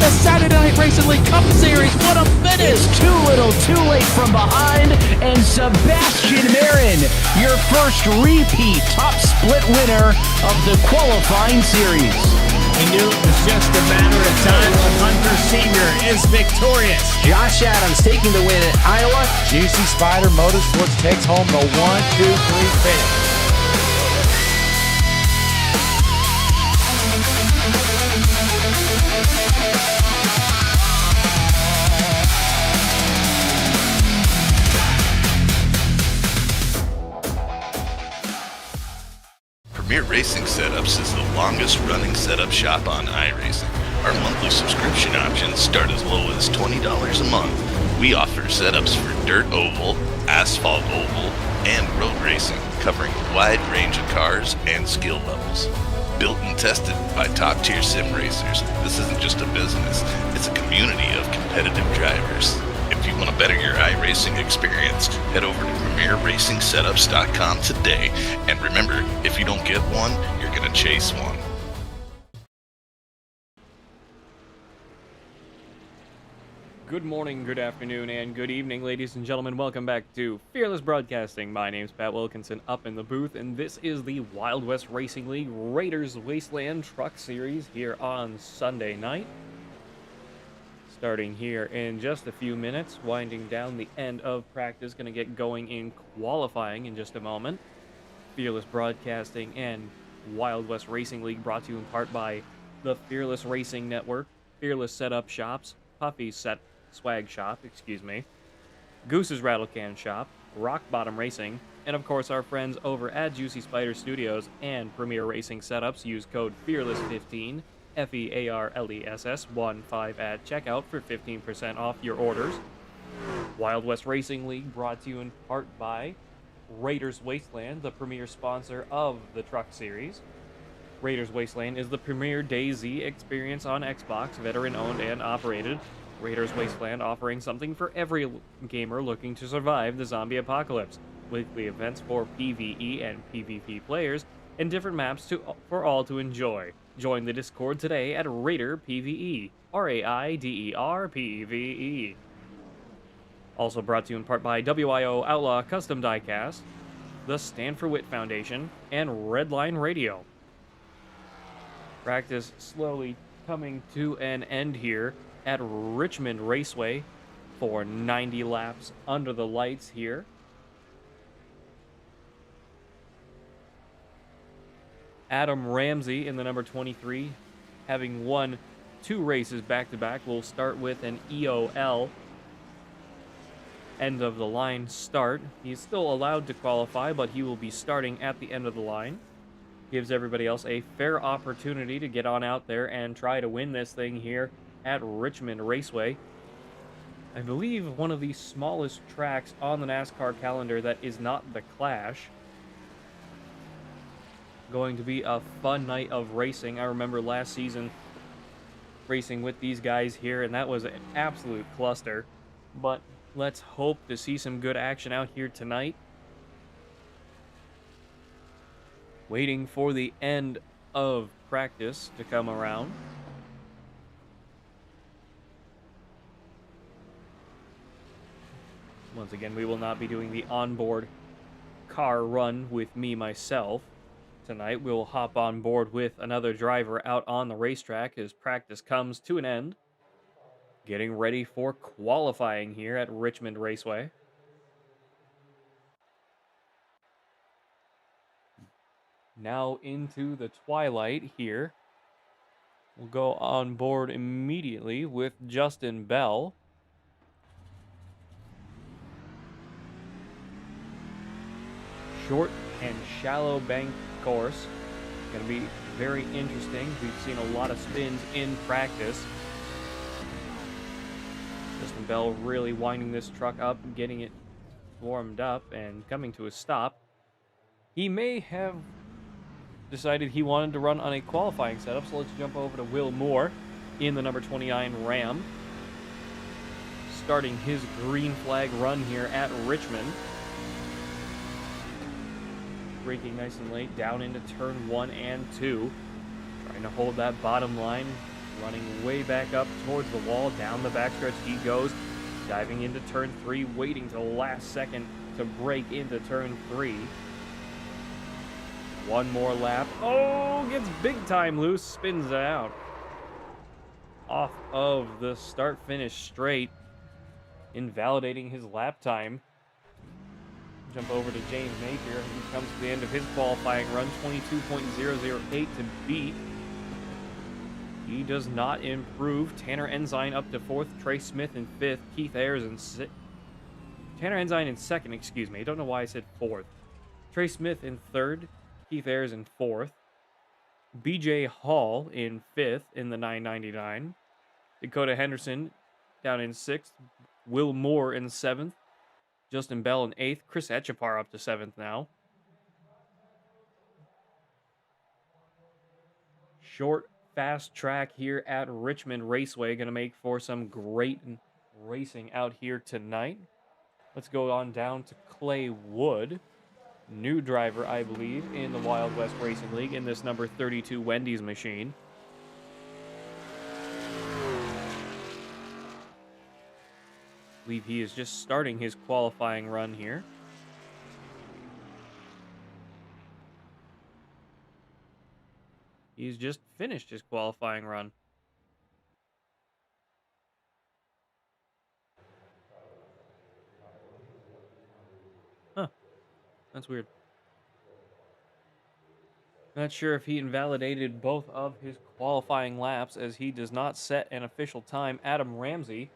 the Saturday Night Racing League Cup Series. What a finish! It's too little, too late from behind, and Sebastian Marin, your first repeat top split winner of the qualifying series. We knew it was just a matter of time. Hunter Sr. is victorious. Josh Adams taking the win at Iowa. Juicy Spider Motorsports takes home the 1-2-3 finish. Premier Racing Setups is the longest running setup shop on iRacing. Our monthly subscription options start as low as $20 a month. We offer setups for dirt oval, asphalt oval, and road racing, covering a wide range of cars and skill levels. Built and tested by top-tier sim racers, this isn't just a business, it's a community of competitive drivers. If you want to better your iRacing experience, head over to PremierRacingSetups.com today. And remember, if you don't get one, you're going to chase one. Good morning, good afternoon, and good evening, ladies and gentlemen. Welcome back to Fearless Broadcasting. My name's Pat Wilkinson, up in the booth, and this is the Wild West Racing League Raiders Wasteland Truck Series here on Sunday night. Starting here in just a few minutes, winding down the end of practice, going to get going in qualifying in just a moment. Fearless Broadcasting and Wild West Racing League brought to you in part by the Fearless Racing Network, Fearless Setup Shops, Puffy Swag Shop, Goose's Rattlecan Shop, Rock Bottom Racing, and of course our friends over at Juicy Spider Studios and Premier Racing Setups. Use code FEARLESS15, FEARLESS15 at checkout for 15% off your orders. Wild West Racing League brought to you in part by Raiders Wasteland, the premier sponsor of the Truck Series. Raiders Wasteland is the premier DayZ experience on Xbox, veteran-owned and operated. Raiders Wasteland offering something for every gamer looking to survive the zombie apocalypse. Weekly events for PvE and PvP players, and different maps for all to enjoy. Join the Discord today at Raider PvE, RAIDER PvE. Also brought to you in part by WIO Outlaw Custom Diecast, the Stand for Wit Foundation, and Redline Radio. Practice slowly coming to an end here at Richmond Raceway for 90 laps under the lights here. Adam Ramsey in the number 23, having won 2 races back-to-back. We'll start with an EOL end of the line start. He's still allowed to qualify, but he will be starting at the end of the line. Gives everybody else a fair opportunity to get on out there and try to win this thing here at Richmond Raceway. I believe one of the smallest tracks on the NASCAR calendar that is not the Clash. Going to be a fun night of racing. I remember last season racing with these guys here, and that was an absolute cluster. But let's hope to see some good action out here tonight. Waiting for the end of practice to come around. Once again, we will not be doing the onboard car run with me myself. Tonight, we'll hop on board with another driver out on the racetrack as practice comes to an end. Getting ready for qualifying here at Richmond Raceway. Now into the twilight here. We'll go on board immediately with Justin Bell. Short and shallow bank course. Going to be very interesting. We've seen a lot of spins in practice. Justin Bell really winding this truck up, getting it warmed up, and coming to a stop. He may have decided he wanted to run on a qualifying setup, so let's jump over to Will Moore in the number 29 Ram. Starting his green flag run here at Richmond. Braking nice and late down into turn 1 and 2. Trying to hold that bottom line running way back up towards the wall. Down the backstretch he goes, diving into turn 3, waiting till the last second to break into turn 3. One more lap. Oh, gets big time loose, spins out. Off of the start-finish straight, invalidating his lap time. Jump over to James Napier, who comes to the end of his qualifying run, 22.008 to beat. He does not improve. Tanner Ensign up to 4th, Trey Smith in 5th, Keith Ayers in 6th. Tanner Ensign in 2nd, excuse me. I don't know why I said 4th. Trey Smith in 3rd, Keith Ayers in 4th. BJ Hall in 5th in the 999. Dakota Henderson down in 6th. Will Moore in 7th. Justin Bell in 8th. Chris Etchepar up to 7th now. Short, fast track here at Richmond Raceway. Going to make for some great racing out here tonight. Let's go on down to Clay Wood. New driver, I believe, in the Wild West Racing League in this number 32 Wendy's machine. I believe he is just starting his qualifying run here. He's just finished his qualifying run. Huh. That's weird. Not sure if he invalidated both of his qualifying laps, as he does not set an official time. Adam Ramsey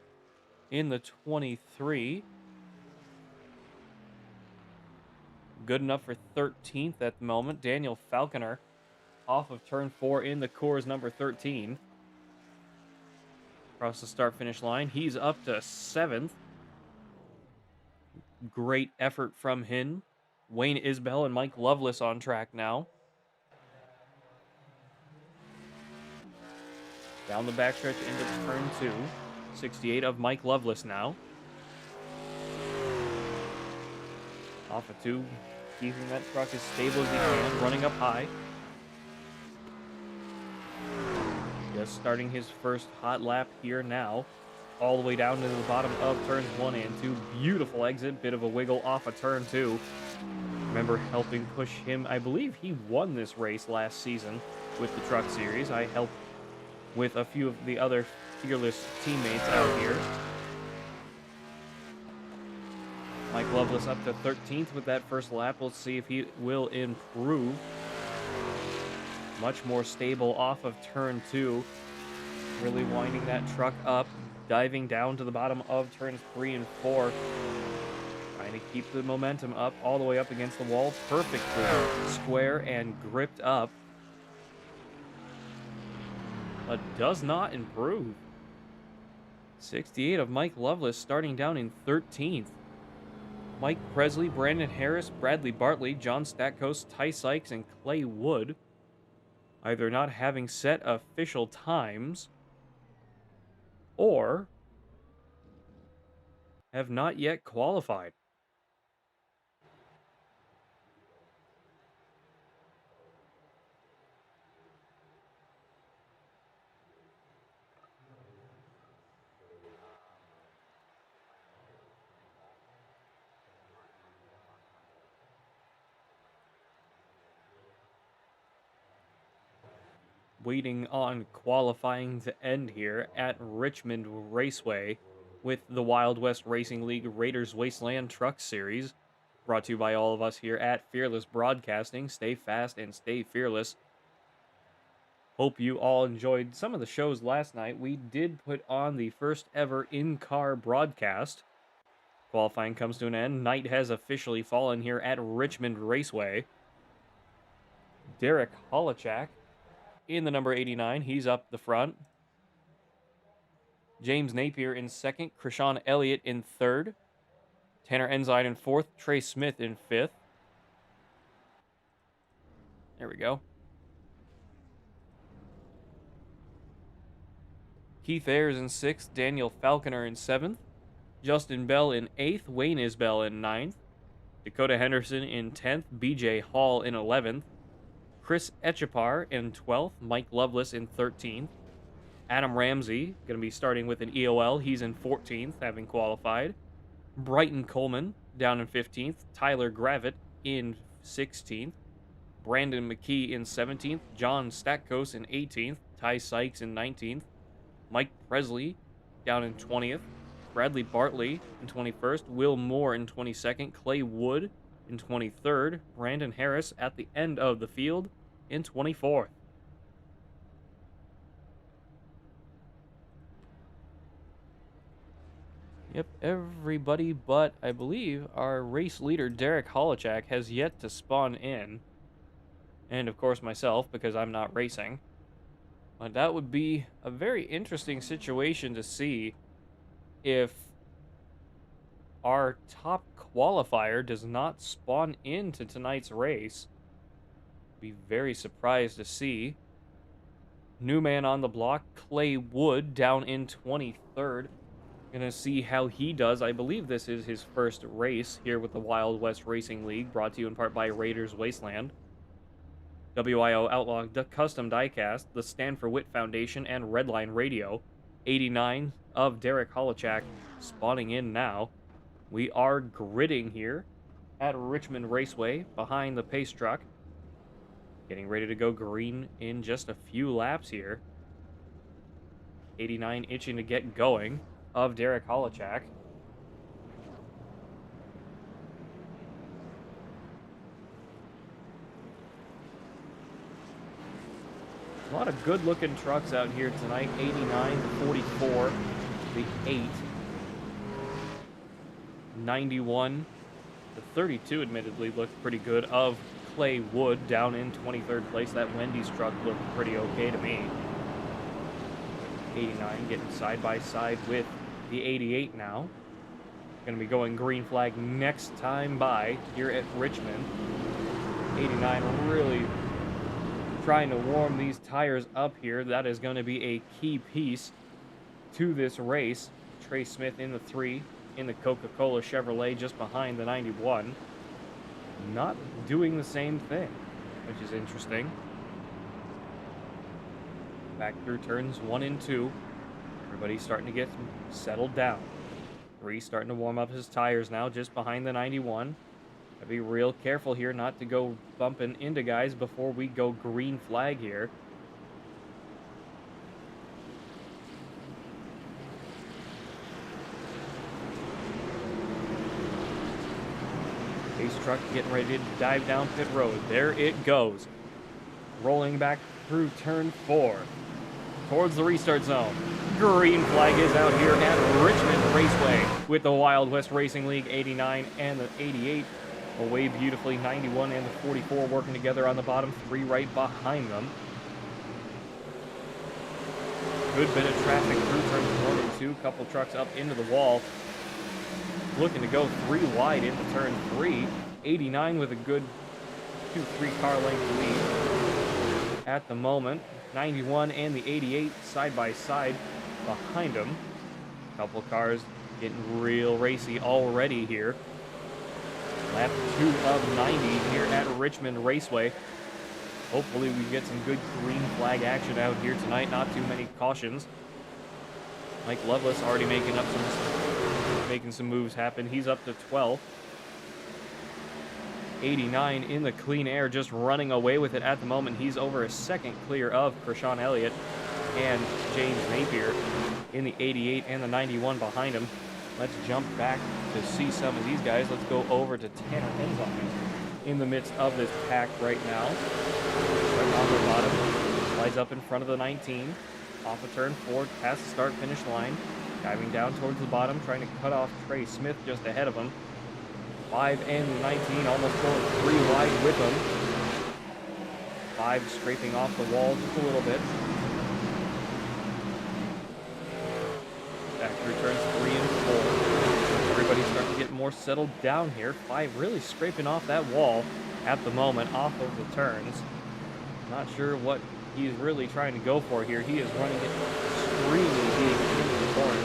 in the 23. Good enough for 13th at the moment. Daniel Falconer off of turn 4 in the Coors number 13. Across the start-finish line. He's up to 7th. Great effort from him. Wayne Isbell and Mike Loveless on track now. Down the backstretch into turn 2. 68 of Mike Loveless now. Off of 2. Keeping that truck as stable as he can. Running up high. Just starting his first hot lap here now. All the way down to the bottom of turns 1 and 2. Beautiful exit. Bit of a wiggle off of turn 2. Remember helping push him. I believe he won this race last season with the Truck Series. I helped with a few of the other Fearless teammates out here. Mike Loveless up to 13th with that first lap. We'll see if he will improve. Much more stable off of turn 2. Really winding that truck up. Diving down to the bottom of turns 3 and 4. Trying to keep the momentum up all the way up against the wall. Perfectly square and gripped up. But does not improve. 68 of Mike Loveless starting down in 13th. Mike Presley, Brandon Harris, Bradley Bartley, John Stackos, Ty Sykes, and Clay Wood either not having set official times or have not yet qualified. Waiting on qualifying to end here at Richmond Raceway with the Wild West Racing League Raiders Wasteland Truck Series. Brought to you by all of us here at Fearless Broadcasting. Stay fast and stay fearless. Hope you all enjoyed some of the shows last night. We did put on the first ever in-car broadcast. Qualifying comes to an end. Night has officially fallen here at Richmond Raceway. Derek Holochak in the number 89, he's up the front. James Napier in 2nd, Krishan Elliott in 3rd, Tanner Ensign in 4th, Trey Smith in 5th. There we go. Keith Ayers in 6th, Daniel Falconer in 7th, Justin Bell in 8th, Wayne Isbell in 9th, Dakota Henderson in 10th, BJ Hall in 11th, Chris Etchepar in 12th, Mike Loveless in 13th, Adam Ramsey, going to be starting with an EOL. He's in 14th, having qualified. Brighton Coleman down in 15th. Tyler Gravitt in 16th. Brandon McKee in 17th. John Statkos in 18th. Ty Sykes in 19th. Mike Presley down in 20th. Bradley Bartley in 21st. Will Moore in 22nd. Clay Wood in 23rd. Brandon Harris at the end of the field in 24th. Yep, everybody but, I believe, our race leader, Derek Holochak, has yet to spawn in. And, of course, myself, because I'm not racing. But that would be a very interesting situation to see if our top qualifier does not spawn into tonight's race. Be very surprised to see. New man on the block, Clay Wood, down in 23rd. Gonna see how he does. I believe this is his first race here with the Wild West Racing League, brought to you in part by Raiders Wasteland, WIO Outlaw Custom Diecast, the Stand for Wit Foundation, and Redline Radio. 89 of Derek Holochak spawning in now. We are gridding here at Richmond Raceway behind the pace truck. Getting ready to go green in just a few laps here. 89 itching to get going of Derek Holochak. A lot of good-looking trucks out here tonight. 89, the 44, the 8, 91, the 32 admittedly looked pretty good of Clay Wood down in 23rd place. That Wendy's truck looked pretty okay to me. 89 getting side by side with the 88 now. Going to be going green flag next time by here at Richmond. 89 really trying to warm these tires up here. That is going to be a key piece to this race. Trey Smith in the 3 in the Coca-Cola Chevrolet just behind the 91. Not doing the same thing, which is interesting. Back through turns 1 and 2. Everybody's starting to get settled down. 3 starting to warm up his tires now just behind the 91. Gotta be real careful here not to go bumping into guys before we go green flag here. Pace truck getting ready to dive down pit road. There it goes. Rolling back through turn 4 towards the restart zone. Green flag is out here at Richmond Raceway with the Wild West Racing League. 89 and the 88 away beautifully. 91 and the 44 working together on the bottom. 3 right behind them. Good bit of traffic through turns 1 and 2. Couple trucks up into the wall. Looking to go 3 wide into turn 3. 89 with a good 2-3 car length lead at the moment. 91 and the 88 side by side behind them. Couple cars getting real racy already here. Lap 2 of 90 here at Richmond Raceway. Hopefully we get some good green flag action out here tonight. Not too many cautions. Mike Lovelace already making some moves happen. He's up to 12th. 89 in the clean air, just running away with it at the moment. He's over a second clear of Krishan Elliott and James Napier in the 88 and the 91 behind him. Let's jump back to see some of these guys. Let's go over to Tanner Enzyme in the midst of this pack right now. Right on the bottom. Slides up in front of the 19. Off of turn 4, past the start-finish line. Diving down towards the bottom, trying to cut off Trey Smith just ahead of him. 5 and 19, almost going 3 wide with them. 5 scraping off the wall just a little bit. Back through turns 3 and 4. Everybody's starting to get more settled down here. 5 really scraping off that wall at the moment, off of the turns. Not sure what he's really trying to go for here. He is running it extremely deep into the corner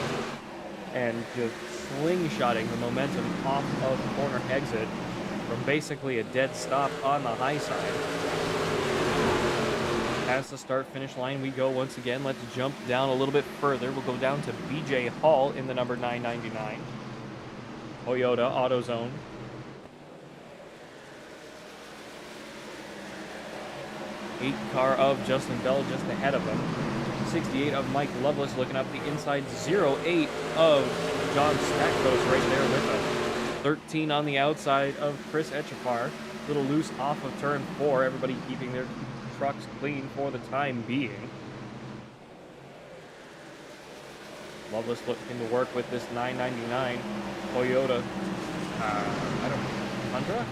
and just slingshotting the momentum off of the corner exit from basically a dead stop on the high side. past the start-finish line we go once again. Let's jump down a little bit further. We'll go down to BJ Hall in the number 999. Toyota AutoZone. Eight car of Justin Bell just ahead of him. 68 of Mike Loveless looking up the inside. 08 of John Stackos right there with him. 13 on the outside of Chris Etchapar. Little loose off of turn 4. Everybody keeping their trucks clean for the time being. Loveless looking to work with this 999 Toyota. Tundra?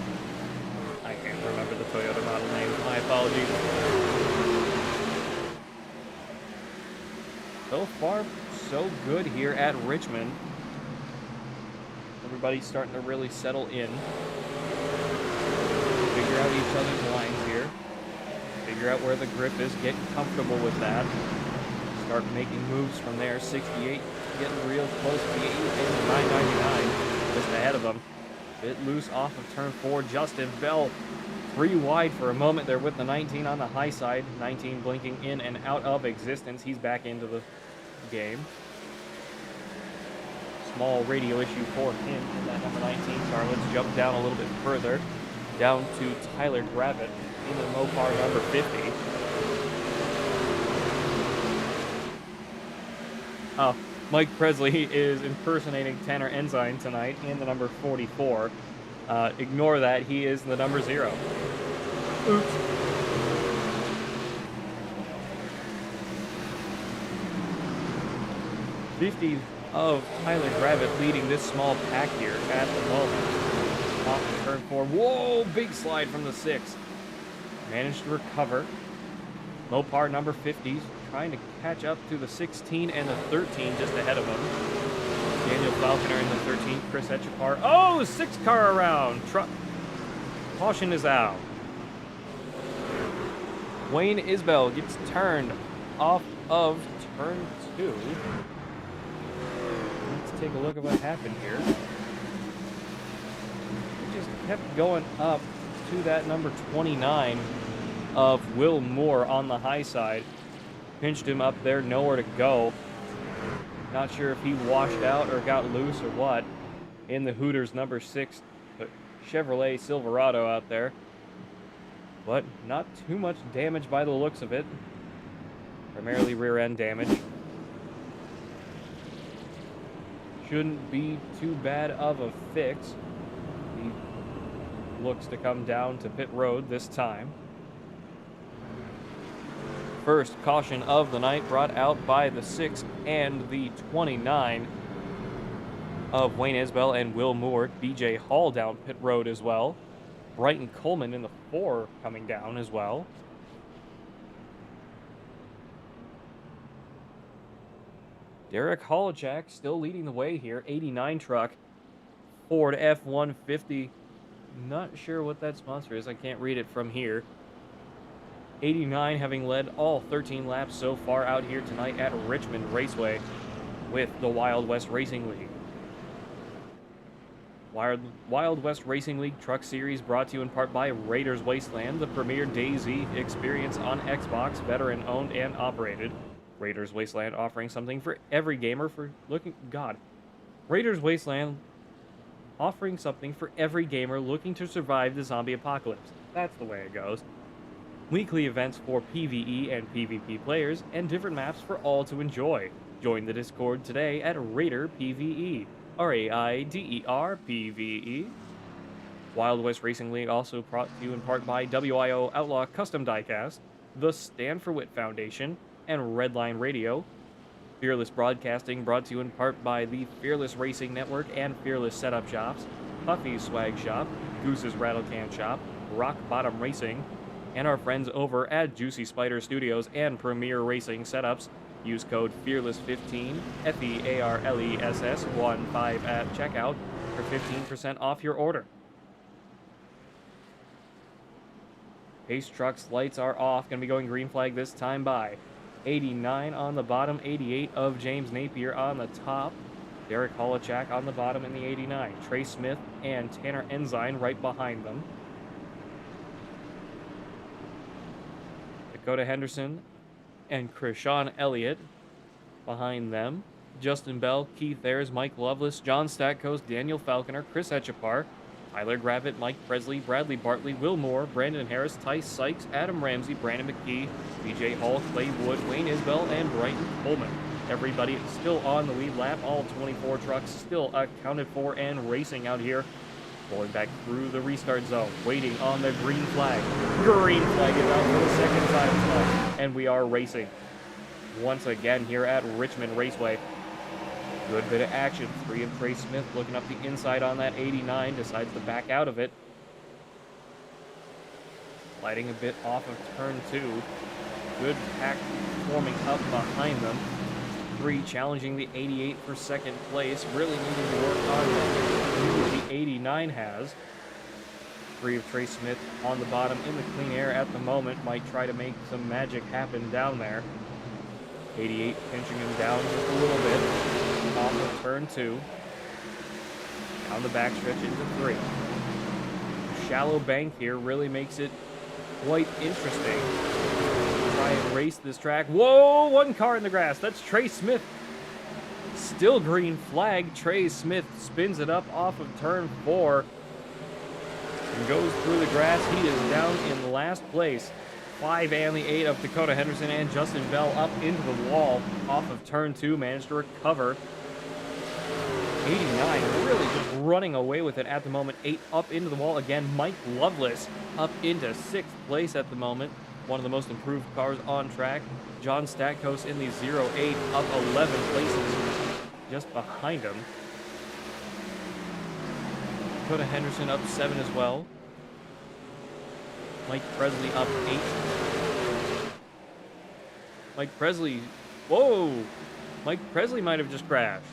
I can't remember the Toyota model name. My apologies. So far, so good here at Richmond. Everybody's starting to really settle in. Figure out each other's lines here. Figure out where the grip is. Get comfortable with that. Start making moves from there. 68 getting real close to the 8 and 999 just ahead of them. Bit loose off of turn 4. Justin Bell 3 wide for a moment there with the 19 on the high side. 19 blinking in and out of existence. He's back into the game. Small radio issue for him in that number 19 car. Let's jump down a little bit further. Down to Tyler Gravitt in the Mopar number 50. Oh, Mike Presley is impersonating Tanner Ensign tonight in the number 44. Ignore that. He is the number 0. Oops. '50 of Tyler Gravitt leading this small pack here at the moment. Off of turn 4. Whoa, big slide from the 6. Managed to recover. Mopar number 50's trying to catch up to the 16 and the 13 just ahead of him. Daniel Falconer in the 13. Chris Etchapar. Oh, 6 car around. Truck. Caution is out. Wayne Isbell gets turned off of turn 2. Let's take a look at what happened here. He just kept going up to that number 29 of Will Moore on the high side. Pinched him up there, nowhere to go. Not sure if he washed out or got loose or what. In the Hooters number 6 Chevrolet Silverado out there. But not too much damage by the looks of it. Primarily rear end damage. Shouldn't be too bad of a fix. He looks to come down to pit road this time. First caution of the night brought out by the 6 and the 29 of Wayne Isbell and Will Moore. BJ Hall down pit road as well. Brighton Coleman in the 4 coming down as well. Derek Holachak still leading the way here. 89 truck. Ford F-150. Not sure what that sponsor is. I can't read it from here. 89 having led all 13 laps so far out here tonight at Richmond Raceway with the Wild West Racing League. Wild West Racing League Truck Series brought to you in part by Raiders Wasteland, the premier DayZ experience on Xbox, veteran owned and operated. Raiders Wasteland offering something for every gamer Raiders Wasteland offering something for every gamer looking to survive the zombie apocalypse. That's the way it goes. Weekly events for PvE and PvP players, and different maps for all to enjoy. Join the Discord today at Raider PvE. Raider PvE. Wild West Racing League also brought to you in part by WIO Outlaw Custom Diecast, the Stand for Wit Foundation, and Redline Radio. Fearless Broadcasting brought to you in part by the Fearless Racing Network and Fearless Setup Shops, Puffy's Swag Shop, Goose's Rattlecan Shop, Rock Bottom Racing, and our friends over at Juicy Spider Studios and Premier Racing Setups. Use code FEARLESS15, FEARLESS15 at checkout for 15% off your order. Pace Truck's lights are off. Going to be going green flag this time by 89 on the bottom, 88 of James Napier on the top, Derek Holachak on the bottom in the 89, Trey Smith and Tanner Ensign right behind them. Dakota Henderson and Krishan Elliott behind them. Justin Bell, Keith Ayers, Mike Loveless, John Stackos, Daniel Falconer, Chris Etchapar, Tyler Gravitt, Mike Presley, Bradley Bartley, Will Moore, Brandon Harris, Tice Sykes, Adam Ramsey, Brandon McKee, BJ Hall, Clay Wood, Wayne Isbell, and Brighton Coleman. Everybody still on the lead lap. All 24 trucks still accounted for and racing out here. Going back through the restart zone, waiting on the green flag. Green flag is out for the second time tonight, and we are racing once again here at Richmond Raceway. Good bit of action. 3 of Trey Smith looking up the inside on that 89, decides to back out of it. Sliding a bit off of turn 2. Good pack forming up behind them. 3 challenging the 88 for second place. Really needing to work on that. The 89 has. 3 of Trey Smith on the bottom in the clean air at the moment. Might try to make some magic happen down there. 88 pinching him down just a little bit. Off of turn 2. Down the backstretch into 3. The shallow bank here really makes it quite interesting. Try and race this track. Whoa, 1 car in the grass. That's Trey Smith. Still green flag. Trey Smith spins it up off of turn 4 and goes through the grass. He is down in last place. 5 and the 8 of Dakota Henderson and Justin Bell up into the wall off of turn 2. Managed to recover. 89 really just running away with it at the moment. 8 up into the wall again. Mike Loveless up into 6th place at the moment. One of the most improved cars on track. John Stackos in the 08 up 11 places just behind him. Dakota Henderson up 7 as well. Mike Presley up 8. Mike Presley, whoa! Mike Presley might have just crashed.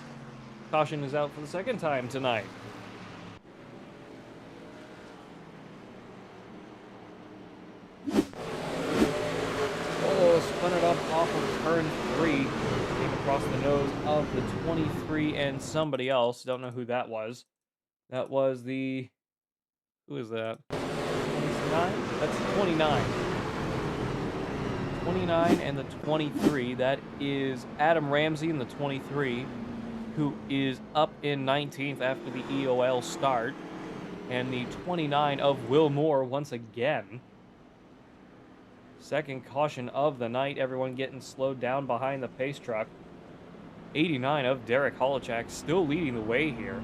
Caution is out for the second time tonight. Oh, spun it up off of turn 3. Came across the nose of the 23 and somebody else. Don't know who that was. That was the... Who is that? 29? That's the 29. 29 and the 23. That is Adam Ramsey in the 23, who is up in 19th after the EOL start. And the 29 of Will Moore once again. Second caution of the night. Everyone getting slowed down behind the pace truck. 89 of Derek Holochak still leading the way here.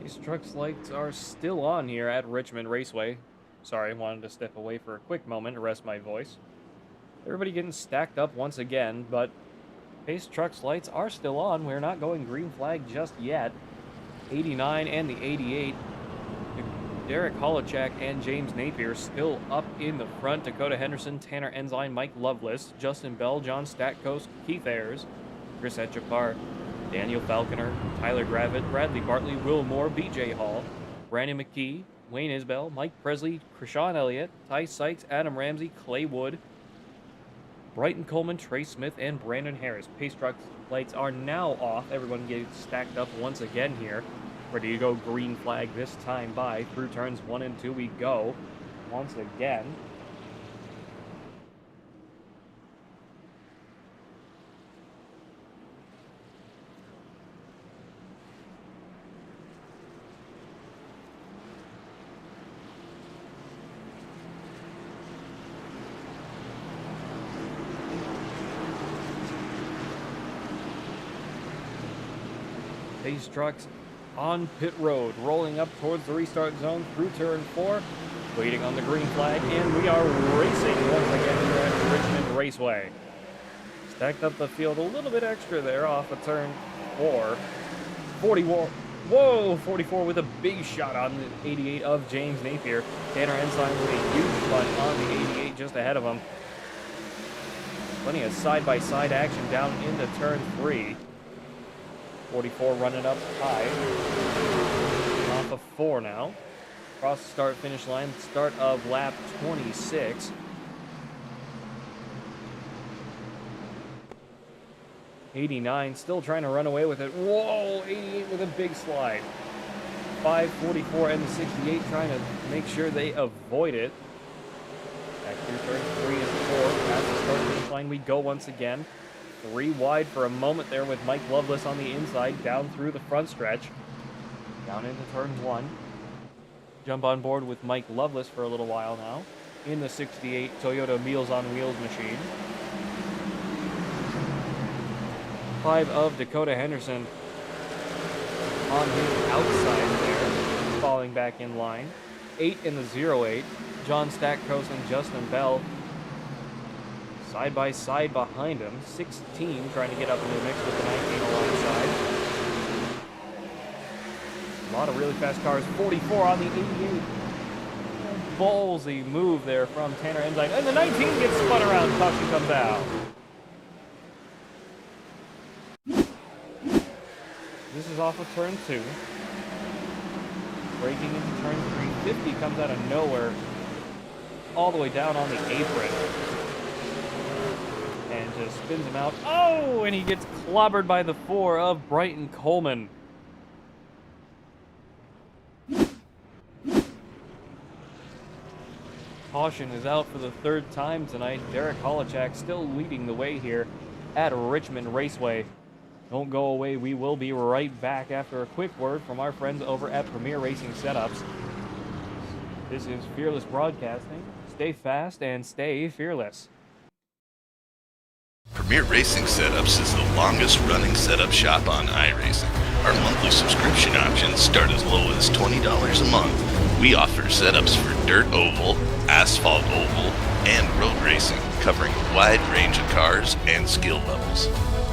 These trucks lights are still on here at Richmond Raceway. Sorry, I wanted to step away for a quick moment to rest my voice. Everybody getting stacked up once again, but Pace Trucks lights are still on. We're not going green flag just yet. 89 and the 88. Derek Holochak and James Napier still up in the front. Dakota Henderson, Tanner Ensign, Mike Loveless, Justin Bell, John Stackos, Keith Ayers, Chris Etchapar, Daniel Falconer, Tyler Gravitt, Bradley Bartley, Will Moore, BJ Hall, Brandon McKee, Wayne Isbell, Mike Presley, Krishan Elliott, Ty Sykes, Adam Ramsey, Clay Wood, Brighton Coleman, Trey Smith, and Brandon Harris. Pace truck lights are now off. Everyone gets stacked up once again here. Ready to go green flag this time by. Through turns 1 and 2 we go. Once again. Pace trucks on pit road, rolling up towards the restart zone through turn 4, waiting on the green flag, and we are racing once again here at Richmond Raceway. Stacked up the field a little bit extra there off of turn 4. 44 with a big shot on the 88 of James Napier. Tanner Ensign with a huge bunt on the 88 just ahead of him. Plenty of side-by-side action down into turn 3. 44 running up high. Off of 4 now. Cross the start-finish line, start of lap 26. '89 still trying to run away with it. Whoa, 88 with a big slide. 544 and the 68 trying to make sure they avoid it. Back through turn 3 and 4. Past the start-finish line we go once again. 3 wide for a moment there with Mike Loveless on the inside, down through the front stretch. Down into turn 1. Jump on board with Mike Loveless for a little while now. In the 68 Toyota Meals on Wheels machine. 5 of Dakota Henderson on his outside there, falling back in line. 8 in the 08, John Stackos and Justin Bell side by side behind him. 16 trying to get up into the mix with the 19 alongside. A lot of really fast cars. 44 on the 88. Ballsy move there from Tanner Ensign. And the 19 gets spun around. Caution comes out. This is off of turn 2. Braking into turn 3. 50 comes out of nowhere. All the way down on the apron. And just spins him out. Oh, and he gets clobbered by the 4 of Brighton Coleman. Caution is out for the 3rd time tonight. Derek Holochak still leading the way here at Richmond Raceway. Don't go away. We will be right back after a quick word from our friends over at Premier Racing Setups. This is Fearless Broadcasting. Stay fast and stay fearless. Premier Racing Setups is the longest running setup shop on iRacing. Our monthly subscription options start as low as $20 a month. We offer setups for dirt oval, asphalt oval, and road racing, covering a wide range of cars and skill levels.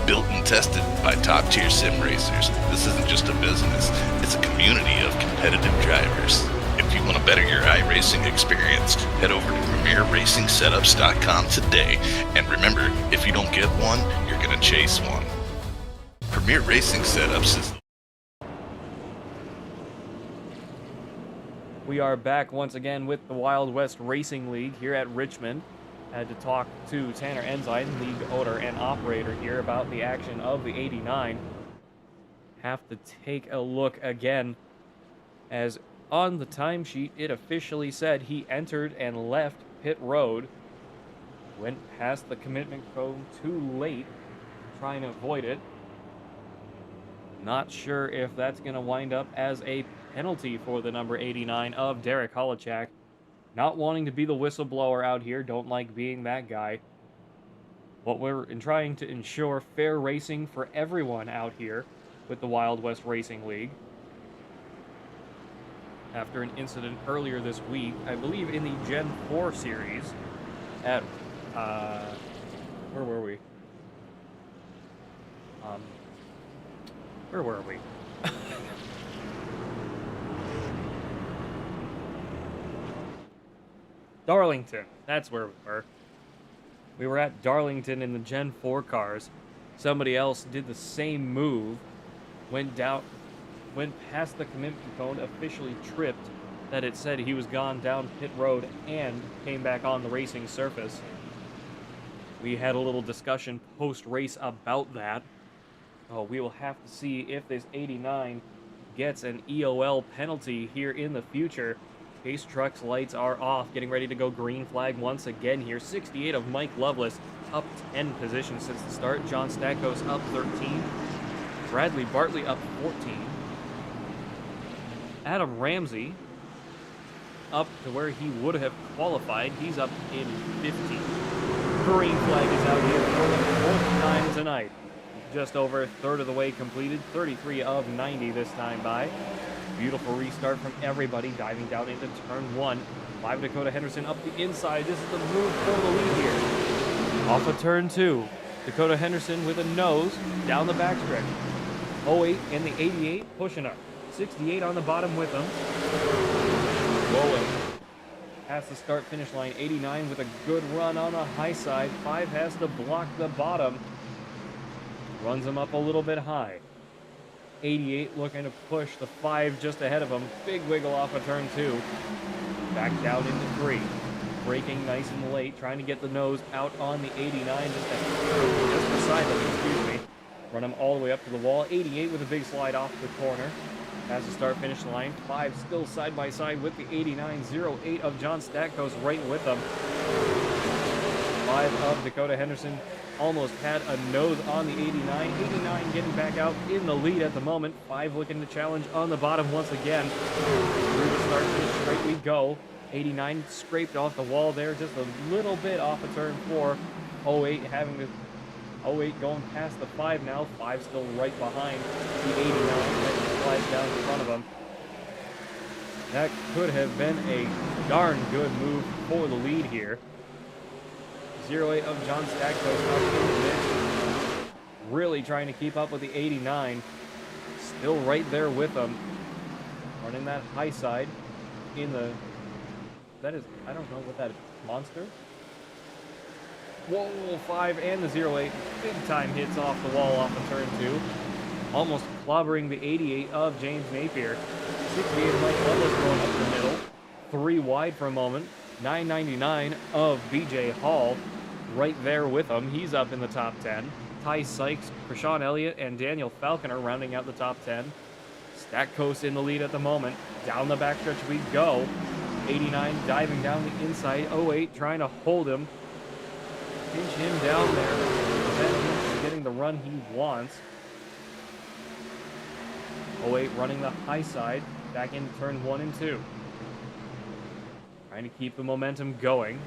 Built and tested by top-tier sim racers, this isn't just a business, it's a community of competitive drivers. If you want to better your iRacing experience, head over to PremierRacingSetups.com today. And remember, if you don't get one, you're going to chase one. Premier Racing Setups is... We are back once again with the Wild West Racing League here at Richmond. I had to talk to Tanner Ensign, league owner and operator here, about the action of the 89. Have to take a look again, as on the timesheet it officially said he entered and left pit road, went past the commitment cone too late, trying to avoid it. Not sure if that's going to wind up as a penalty for the number 89 of Derek Holochak. Not wanting to be the whistleblower out here, don't like being that guy. But we're trying to ensure fair racing for everyone out here with the Wild West Racing League. After an incident earlier this week, I believe in the Gen 4 series at, where were we? Where were we? Darlington, that's where we were. We were at Darlington in the Gen 4 cars. Somebody else did the same move, went past the commitment cone, officially tripped, that it said he was gone down pit road, and came back on the racing surface. We had a little discussion post-race about that. Oh, we will have to see if this 89 gets an EOL penalty here in the future. Pace Truck's lights are off, getting ready to go green flag once again here. 68 of Mike Lovelace, up 10 positions since the start. John Stakos up 13. Bradley Bartley up 14. Adam Ramsey up to where he would have qualified. He's up in 15. Green flag is out here for the 4th time tonight. Just over a third of the way completed. 33 of 90 this time by. Beautiful restart from everybody, diving down into turn 1. 5 Dakota Henderson up the inside. This is the move for the lead here. Off of turn 2. Dakota Henderson with a nose down the backstretch. 08 and the 88 pushing up. 68 on the bottom with him. Rolling. Past the start-finish line. 89 with a good run on the high side. 5 has to block the bottom. Runs him up a little bit high. 88 looking to push the 5 just ahead of him. Big wiggle off of turn 2. Back down into 3. Braking nice and late, trying to get the nose out on the 89 just beside him, excuse me. Run him all the way up to the wall. 88 with a big slide off the corner. Past the start-finish line. 5 still side by side with the 89. 08 of John Stakos right with them. 5 of Dakota Henderson almost had a nose on the 89. 89 getting back out in the lead at the moment. 5 looking to challenge on the bottom once again. Through the start finish straight we go. 89 scraped off the wall there just a little bit off of turn 4. 08 having to 08 going past the 5 now. 5 still right behind the 89 that slides down in front of him. That could have been a darn good move for the lead here. 08 of John Stakos up in the mix. Really trying to keep up with the 89. Still right there with them. Running that high side in the... That is... I don't know what that is. Monster? Whoa, 5 and the 08. Big time hits off the wall off of turn 2. Almost clobbering the 88 of James Napier. 68 Mike Lovelace going up the middle. 3 wide for a moment. 999 of BJ Hall. Right there with him. He's up in the top 10. Ty Sykes, Krishawn Elliott, and Daniel Falconer rounding out the top 10. Stakos in the lead at the moment. Down the backstretch we go. 89 diving down the inside. 08 trying to hold him. Pinch him down there. Prevent him from getting the run he wants. 08 running the high side. Back into turn 1 and 2. Trying to keep the momentum going.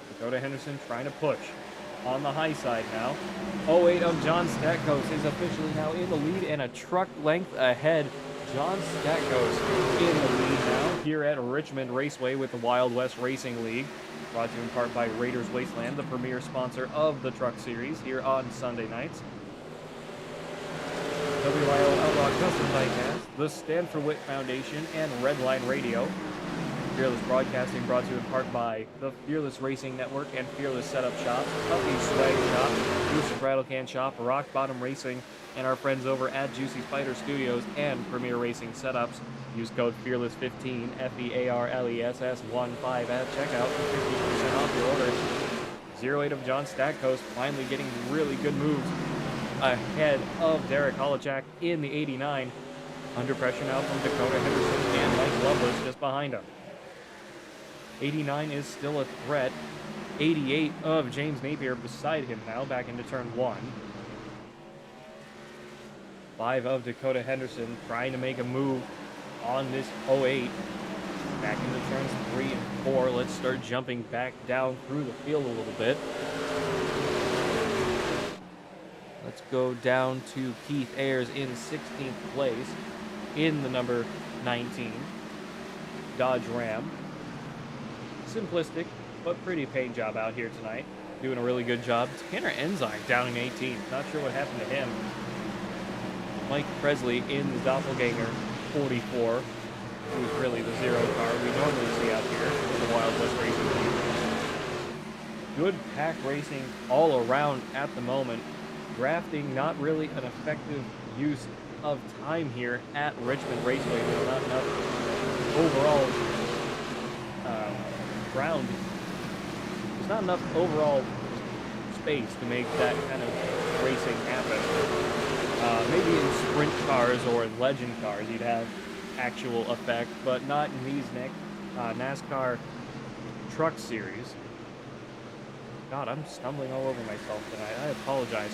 Dakota Henderson trying to push on the high side now. 08 of John Stakos is officially now in the lead and a truck length ahead. John Stakos in the lead now here at Richmond Raceway with the Wild West Racing League. Brought to you in part by Raiders Wasteland, the premier sponsor of the Truck Series here on Sunday nights. WIO Outlaw Custom Diecast, the Stanford Witt Foundation, and Redline Radio. Fearless Broadcasting brought to you in part by the Fearless Racing Network and Fearless Setup Shop, Puffy Swag Shop, Goose Rattlecan Shop, Rock Bottom Racing, and our friends over at Juicy Spider Studios and Premier Racing Setups. Use code FEARLESS15, FEARLESS15 at checkout for 50% off your order. 08 of John Stakos finally getting really good moves ahead of Derek Holochak in the 89. Under pressure now from Dakota Henderson and Mike Lovelace just behind him. 89 is still a threat. 88 of James Napier beside him now, back into turn 1. 5 of Dakota Henderson trying to make a move on this 08. Back into turns 3 and 4. Let's start jumping back down through the field a little bit. Let's go down to Keith Ayers in 16th place in the number 19 Dodge Ram. Simplistic, but pretty paint job out here tonight. Doing a really good job. Tanner Enzyme down in 18th. Not sure what happened to him. Mike Presley in the Doppelganger 44, who's really the 0 car we normally see out here in the Wild West Racing League. Good pack racing all around at the moment. Drafting not really an effective use of time here at Richmond Raceway. There's not enough overall ground. There's not enough overall space to make that kind of racing happen. Maybe in sprint cars or in legend cars you'd have actual effect, but not in these NASCAR Truck Series. God, I'm stumbling all over myself tonight. I apologize.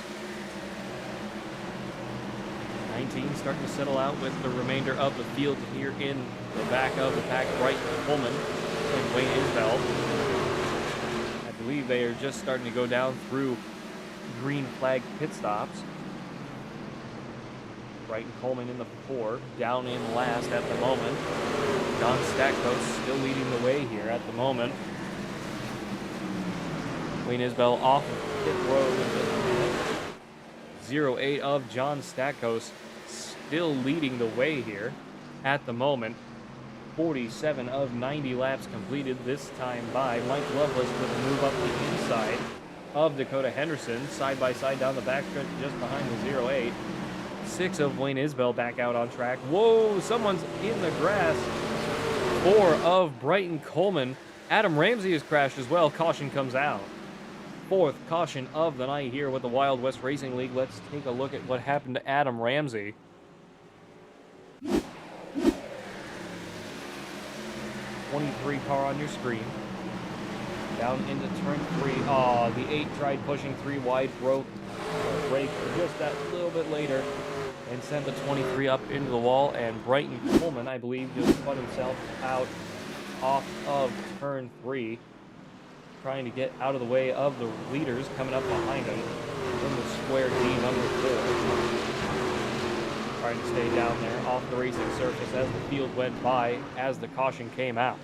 19 starting to settle out with the remainder of the field here in the back of the pack. Brighton Coleman and Wayne Isbell. I believe they are just starting to go down through green flag pit stops. Brighton Coleman in the 4, down in last at the moment. John Stackhouse still leading the way here at the moment. Wayne Isbell off of pit road in just a minute. 08 of John Stackhouse still leading the way here at the moment. 47 of 90 laps completed this time by Mike Loveless with a move up the inside of Dakota Henderson, side by side down the backstretch just behind the 08. 6 of Wayne Isbell back out on track. Whoa, someone's in the grass. 4 of Brighton Coleman. Adam Ramsey has crashed as well. Caution comes out. 4th caution of the night here with the Wild West Racing League. Let's take a look at what happened to Adam Ramsey. '23 car on your screen. Down into turn 3. Aw, the 8 tried pushing 3 wide, broke brake just that little bit later and sent the 23 up into the wall, and Brighton Coleman, I believe, just put himself out off of turn 3, trying to get out of the way of the leaders coming up behind him in the square D number 4. Trying to stay down there off the racing surface as the field went by as the caution came out.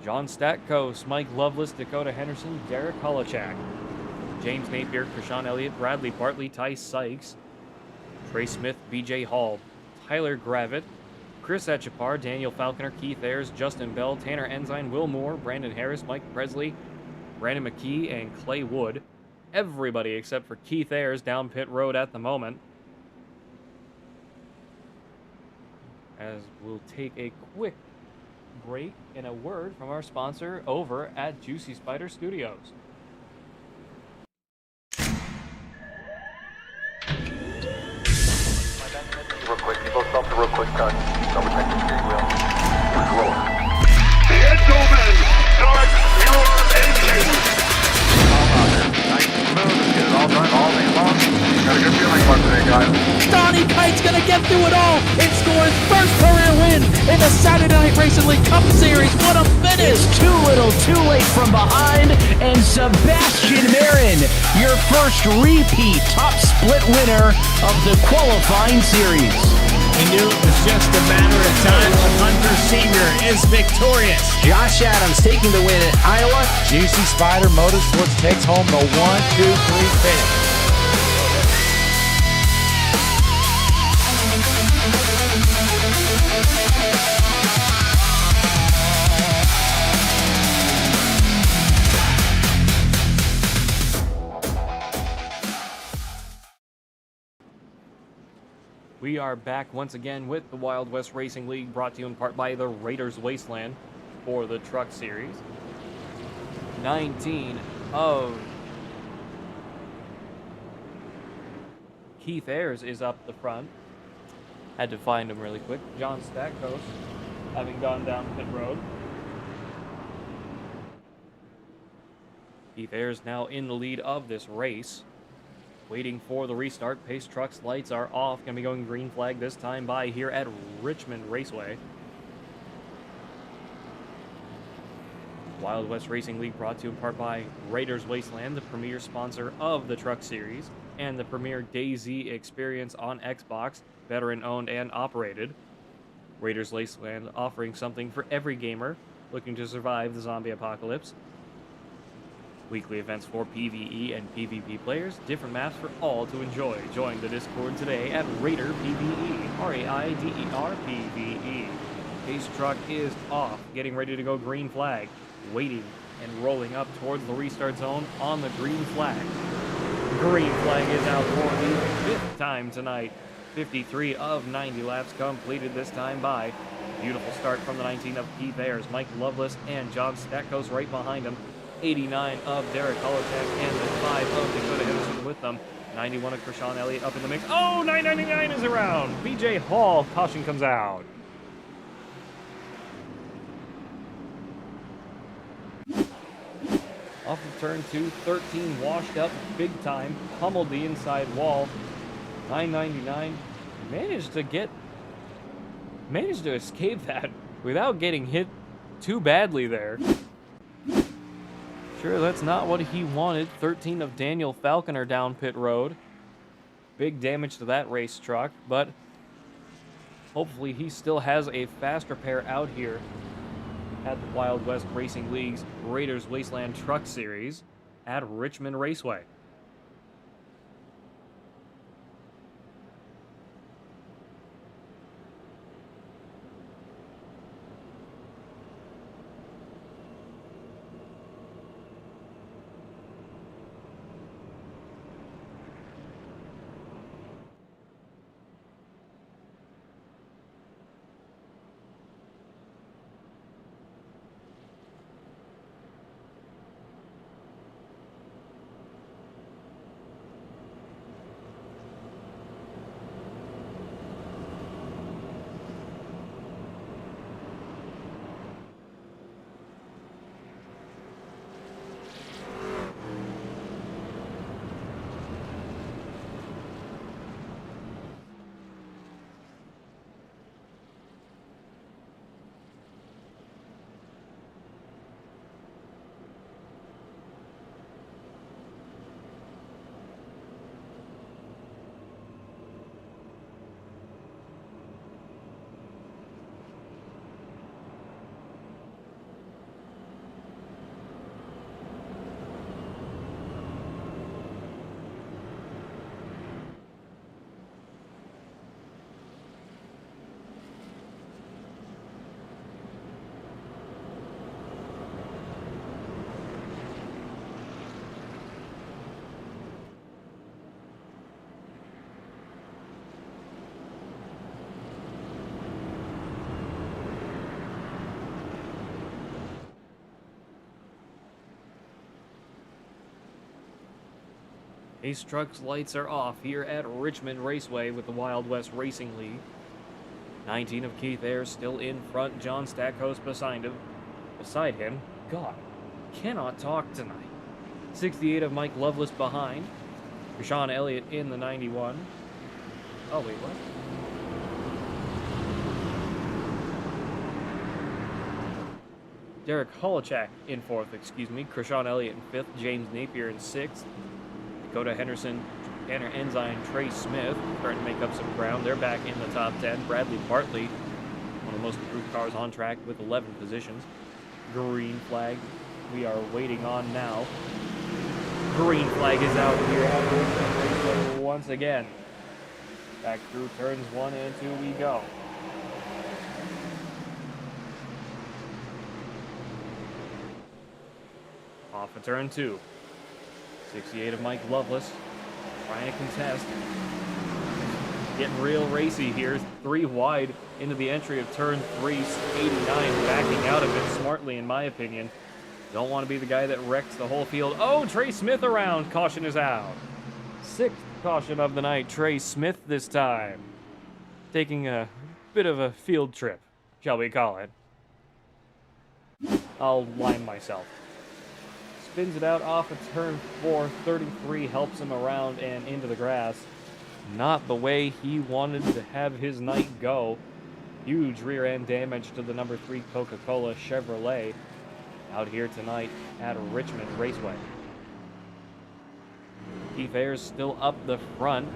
John Stackhouse, Mike Loveless, Dakota Henderson, Derek Holochak, James Napier, Krishan Elliott, Bradley Bartley, Ty Sykes, Trey Smith, BJ Hall, Tyler Gravitt, Chris Etchapar, Daniel Falconer, Keith Ayers, Justin Bell, Tanner Ensign, Will Moore, Brandon Harris, Mike Presley, Brandon McKee, and Clay Wood. Everybody except for Keith Ayers down pit road at the moment. As we'll take a quick break and a word from our sponsor over at Juicy Spider Studios. Real quick, you both stop the real quick cut. Double check the steering wheel. Roll. Gentlemen, start your engine! All out there. Nice and smooth. Let's get it all done all day long. Got a good feeling about today, guys. Donnie Kite's gonna get through it all and score his first career win in the Saturday Night Racing League Cup Series. What a finish! It's too little, too late from behind, and Sebastian Marin, your first repeat top split winner of the qualifying series. We knew it was just a matter of time. Hunter Sr. is victorious. Josh Adams taking the win at Iowa. Juicy Spider Motorsports takes home the 1, 2, 3 finish. We are back once again with the Wild West Racing League, brought to you in part by the Raiders Wasteland for the Truck Series. 19 of Keith Ayers is up the front. Had to find him really quick. John Stackhouse having gone down pit road. Keith Ayers now in the lead of this race. Waiting for the restart. Pace Trucks lights are off. Going to be going green flag this time by here at Richmond Raceway. Wild West Racing League brought to you in part by Raiders Wasteland, the premier sponsor of the Truck Series, and the premier DayZ experience on Xbox, veteran owned and operated. Raiders Wasteland offering something for every gamer looking to survive the zombie apocalypse. Weekly events for PvE and PvP players, different maps for all to enjoy. Join the Discord today at Raider PvE, R-A-I-D-E-R PvE. Pace Truck is off, getting ready to go green flag, waiting and rolling up towards the restart zone on the green flag. Green flag is out for the 5th time tonight. 53 of 90 laps completed this time by. Beautiful start from the 19 of Keith Ayers, Mike Loveless, and John Stackhouse right behind him. 89 of Derek Holotek and the 5 of Dakota Henderson with them. 91 of Krishan Elliott up in the mix. Oh, 999 is around. BJ Hall, caution comes out. Off of turn 2, 13 washed up big time, pummeled the inside wall. 999 managed to escape that without getting hit too badly there. Sure, that's not what he wanted. 13 of Daniel Falconer down pit road. Big damage to that race truck, but hopefully he still has a fast repair out here at the Wild West Racing League's Raiders Wasteland Truck Series at Richmond Raceway. Ace Truck's lights are off here at Richmond Raceway with the Wild West Racing League. 19 of Keith Ayers still in front. John Stackhouse beside him. God, cannot talk tonight. 68 of Mike Lovelace behind. Krishan Elliott in the 91. Oh, wait, what? Derek Holochak in 4th, Krishan Elliott in 5th. James Napier in 6th. Dakota Henderson, Tanner Ensign, Trey Smith starting to make up some ground. They're back in the top 10. Bradley Bartley, one of the most improved cars on track with 11 positions. Green flag we are waiting on now. Green flag is out here once again. Back through turns 1 and 2 we go. Off of turn 2. 68 of Mike Lovelace trying to contest. Getting real racy here. 3 wide into the entry of turn 3. 89 backing out of it smartly, in my opinion. Don't want to be the guy that wrecks the whole field. Oh, Trey Smith around. Caution is out. 6th caution of the night. Trey Smith this time. Taking a bit of a field trip, shall we call it. I'll line myself. Spins it out off of turn 4. 33 helps him around and into the grass. Not the way he wanted to have his night go. Huge rear end damage to the number 3 Coca-Cola Chevrolet out here tonight at Richmond Raceway. Keith Ayers still up the front.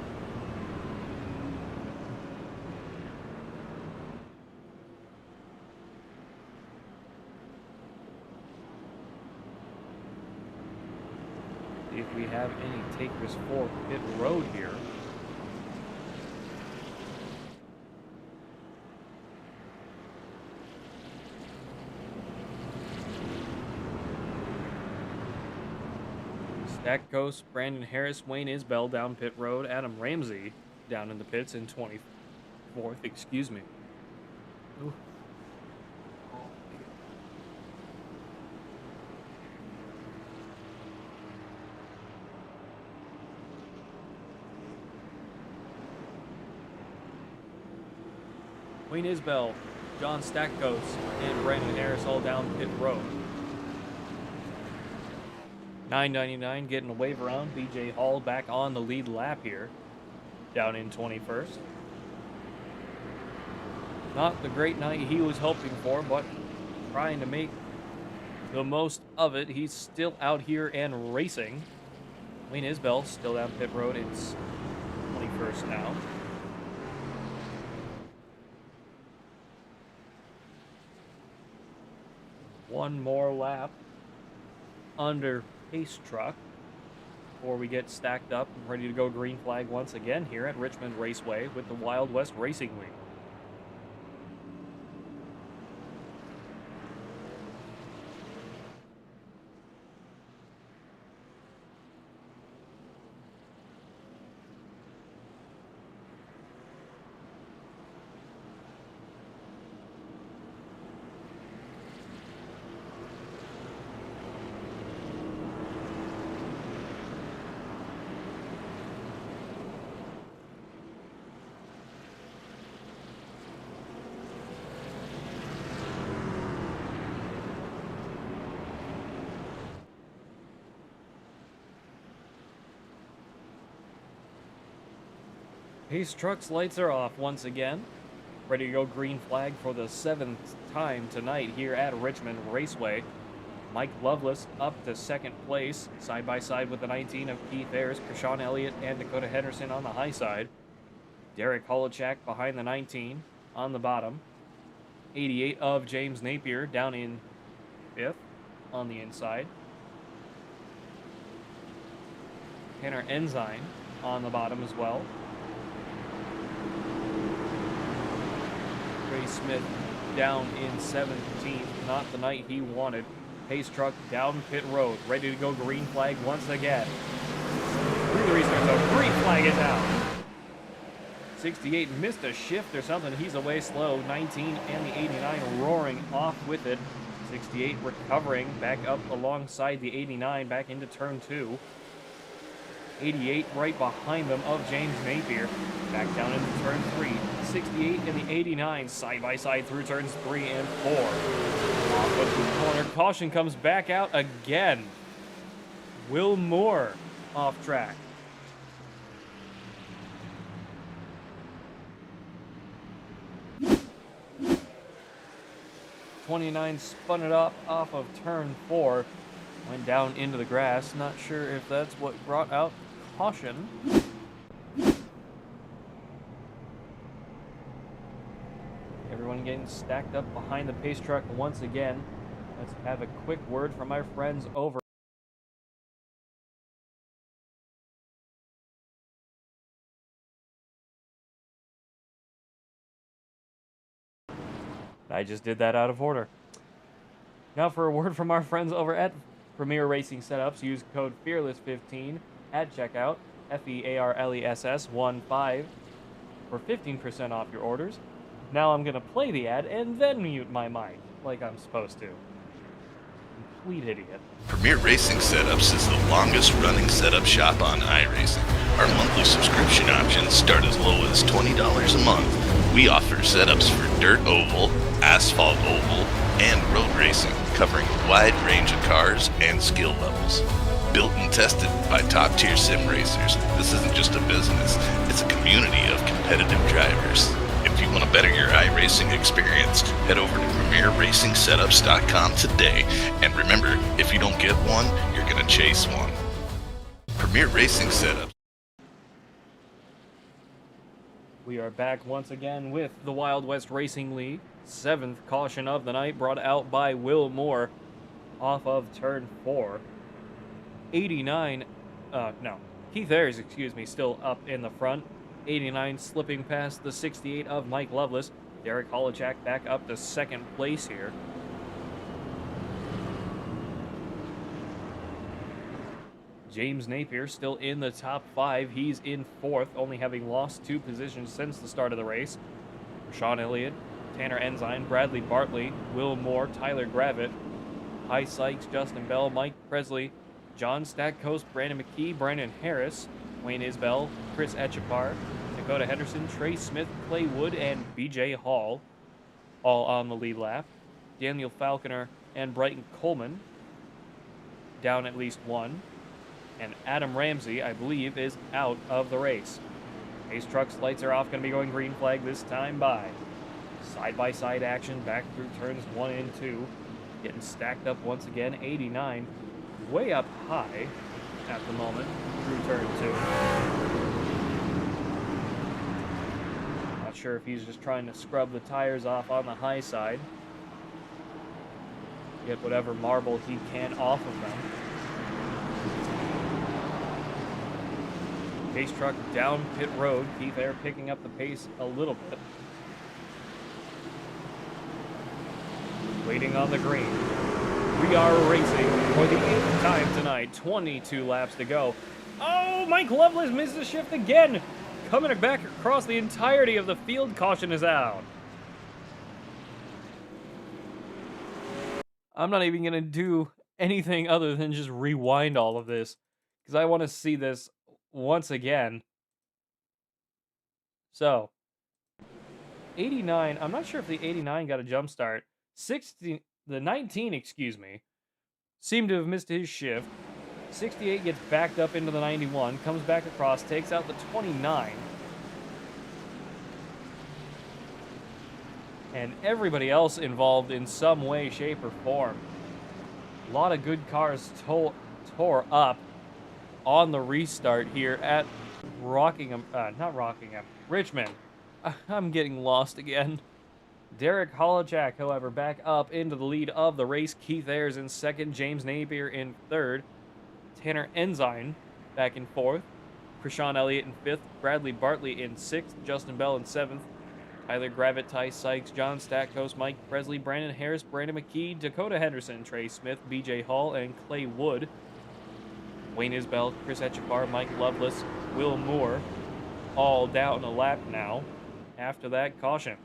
See if we have any takers for pit road here. Stack Ghost, Brandon Harris, Wayne Isbell down pit road, Adam Ramsey down in the pits in 24th, excuse me. Ooh. Wayne Isbell, John Stackos, and Brandon Harris all down pit road. 999 getting a wave around. BJ Hall back on the lead lap here, down in 21st. Not the great night he was hoping for, but trying to make the most of it. He's still out here and racing. Wayne Isbell still down pit road. It's 21st now. One more lap under pace truck before we get stacked up and ready to go green flag once again here at Richmond Raceway with the Wild West Racing League. Pace truck's lights are off once again. Ready to go green flag for the 7th time tonight here at Richmond Raceway. Mike Loveless up to 2nd place, side by side with the 19 of Keith Ayers, Krishan Elliott, and Dakota Henderson on the high side. Derek Holochak behind the 19 on the bottom. 88 of James Napier down in 5th on the inside. Tanner Ensign on the bottom as well. Ray Smith down in 17th, not the night he wanted. Pace truck down pit road, ready to go green flag once again. Through the restart zone, green flag is out. 68 missed a shift or something, he's away slow. 19 and the 89 roaring off with it. 68 recovering back up alongside the 89 back into turn 2. 88 right behind them of James Napier. Back down into turn 3. 68 and the 89 side by side through turns 3 and 4. Off of the corner. Caution comes back out again. Will Moore off track. '29 spun it up off of turn 4. Went down into the grass. Not sure if that's what brought out caution. Everyone getting stacked up behind the pace truck once again. Let's have a quick word from our friends over. I just did that out of order. Now for a word from our friends over at Premier Racing Setups. Use code FEARLESS15 at checkout, FEARLESS15, for 15% off your orders. Now I'm going to play the ad and then mute my mic like I'm supposed to. Complete idiot. Premier Racing Setups is the longest running setup shop on iRacing. Our monthly subscription options start as low as $20 a month. We offer setups for dirt oval, asphalt oval, and road racing, covering a wide range of cars and skill levels. Built and tested by top-tier sim racers, this isn't just a business, it's a community of competitive drivers. If you want to better your iRacing experience, head over to PremierRacingSetups.com today. And remember, if you don't get one, you're going to chase one. Premier Racing Setups. We are back once again with the Wild West Racing League. 7th caution of the night brought out by Will Moore off of turn 4. 89, Keith Ayers, still up in the front. 89 slipping past the 68 of Mike Loveless. Derek Holochak back up to 2nd place here. James Napier still in the top 5. He's in 4th, only having lost 2 positions since the start of the race. Sean Elliott, Tanner Ensign, Bradley Bartley, Will Moore, Tyler Gravitt, Hy Sykes, Justin Bell, Mike Presley, John Stackos, Brandon McKee, Brandon Harris, Wayne Isbell, Chris Etchepar, Dakota Henderson, Trey Smith, Clay Wood, and BJ Hall, all on the lead lap. Daniel Falconer and Brighton Coleman down at least one. And Adam Ramsey, I believe, is out of the race. Ace Trucks lights are off, going to be going green flag this time by. Side-by-side action back through turns 1 and 2. Getting stacked up once again. 89 way up high at the moment through turn 2. Not sure if he's just trying to scrub the tires off on the high side. Get whatever marble he can off of them. Pace truck down pit road. Keith Air picking up the pace a little bit. Waiting on the green. We are racing for the 8th time tonight. 22 laps to go. Oh, Mike Loveless misses the shift again. Coming back across the entirety of the field. Caution is out. I'm not even going to do anything other than just rewind all of this, because I want to see this once again. So, 89, I'm not sure if the 89 got a jump start. The 19, excuse me, seemed to have missed his shift. 68 gets backed up into the 91, comes back across, takes out the 29. And everybody else involved in some way, shape, or form. A lot of good cars tore up on the restart here at Richmond. I'm getting lost again. Derek Holochak, however, back up into the lead of the race. Keith Ayers in second, James Napier in third, Tanner Ensign back in fourth, Krishan Elliott in fifth, Bradley Bartley in sixth, Justin Bell in seventh, Tyler Gravitt, Ty Sykes, John Stackhouse, Mike Presley, Brandon Harris, Brandon McKee, Dakota Henderson, Trey Smith, BJ Hall, and Clay Wood. Wayne Isbell, Chris Etchepar, Mike Loveless, Will Moore, all down a lap now. After that, caution.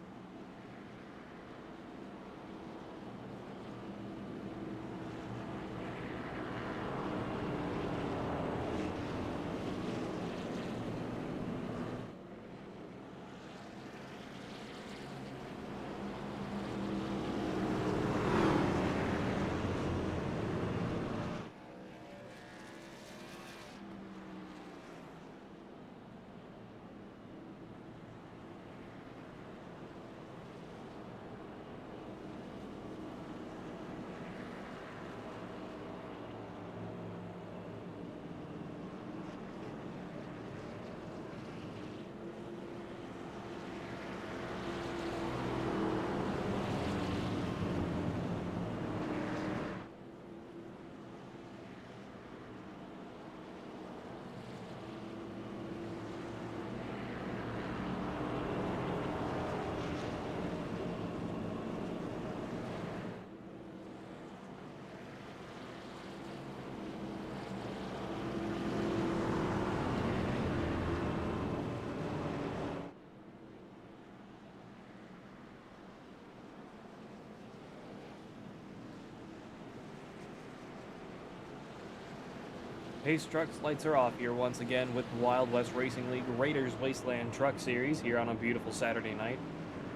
Pace Trucks lights are off here once again with Wild West Racing League Raiders Wasteland Truck Series here on a beautiful Saturday night.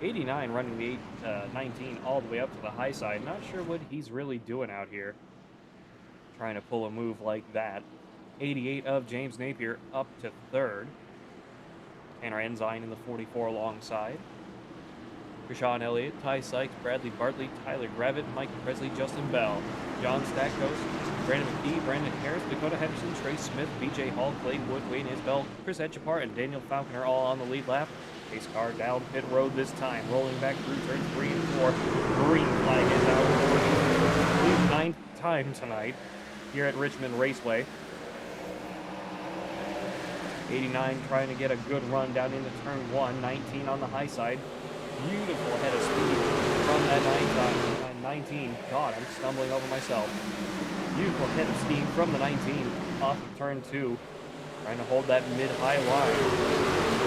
89 running the 19 all the way up to the high side. Not sure what he's really doing out here, trying to pull a move like that. 88 of James Napier up to third. Tanner Ensign in the 44 alongside. Krishan Elliott, Ty Sykes, Bradley Bartley, Tyler Gravitt, Mike Presley, Justin Bell, John Stackhouse, Brandon McKee, Brandon Harris, Dakota Henderson, Trey Smith, BJ Hall, Clay Wood, Wayne Isbell, Chris Etchepar, and Daniel Falconer all on the lead lap. Pace car down pit road this time, rolling back through turns 3 and 4. Green flag is out for the 9th time tonight here at Richmond Raceway. 89 trying to get a good run down into turn 1, 19 on the high side. Beautiful head of speed from that 19. God, I'm stumbling over myself. Beautiful head of steam from the 19 off of turn 2. Trying to hold that mid-high line.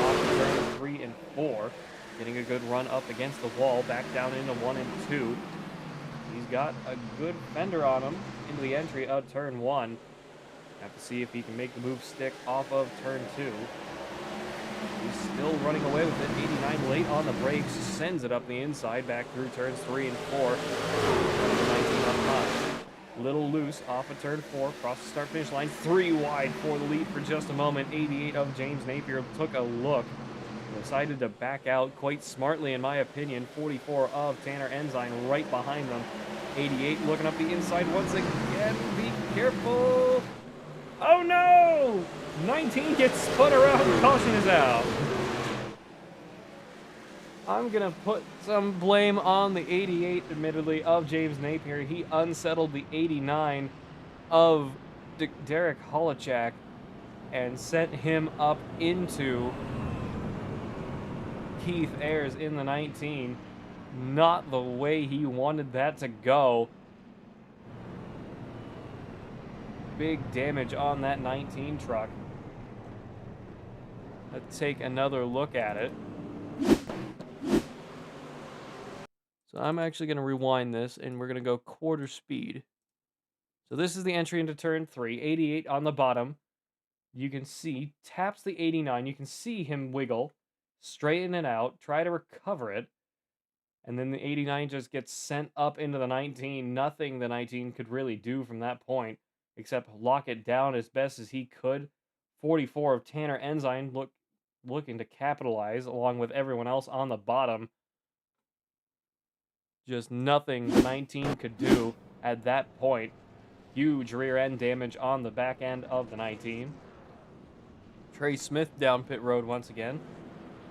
Off of turn 3 and 4. Getting a good run up against the wall. Back down into 1 and 2. He's got a good fender on him into the entry of turn 1. Have to see if he can make the move stick off of turn 2. He's still running away with it. 89 late on the brakes, sends it up the inside, back through turns 3 and 4. 19 up high. Little loose off of turn 4, across the start-finish line, 3 wide for the lead for just a moment. 88 of James Napier took a look, decided to back out quite smartly in my opinion. 44 of Tanner Ensign right behind them. 88 looking up the inside once again. Be careful. Oh no! 19 gets spun around. Caution is out. I'm going to put some blame on the 88, admittedly, of James Napier. He unsettled the 89 of Derek Holochak and sent him up into Keith Ayers in the 19. Not the way he wanted that to go. Big damage on that 19 truck. Let's take another look at it. So I'm actually going to rewind this, and we're going to go quarter speed. So this is the entry into turn 3. 88 on the bottom. You can see, taps the 89. You can see him wiggle, straighten it out, try to recover it. And then the 89 just gets sent up into the 19. Nothing the 19 could really do from that point, except lock it down as best as he could. 44 of Tanner Ensign looking to capitalize, along with everyone else on the bottom. Just nothing the 19 could do at that point. Huge rear end damage on the back end of the 19. Trey Smith down pit road once again.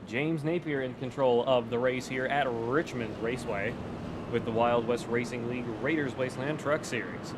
James Napier in control of the race here at Richmond Raceway with the Wild West Racing League Raiders Wasteland Truck Series.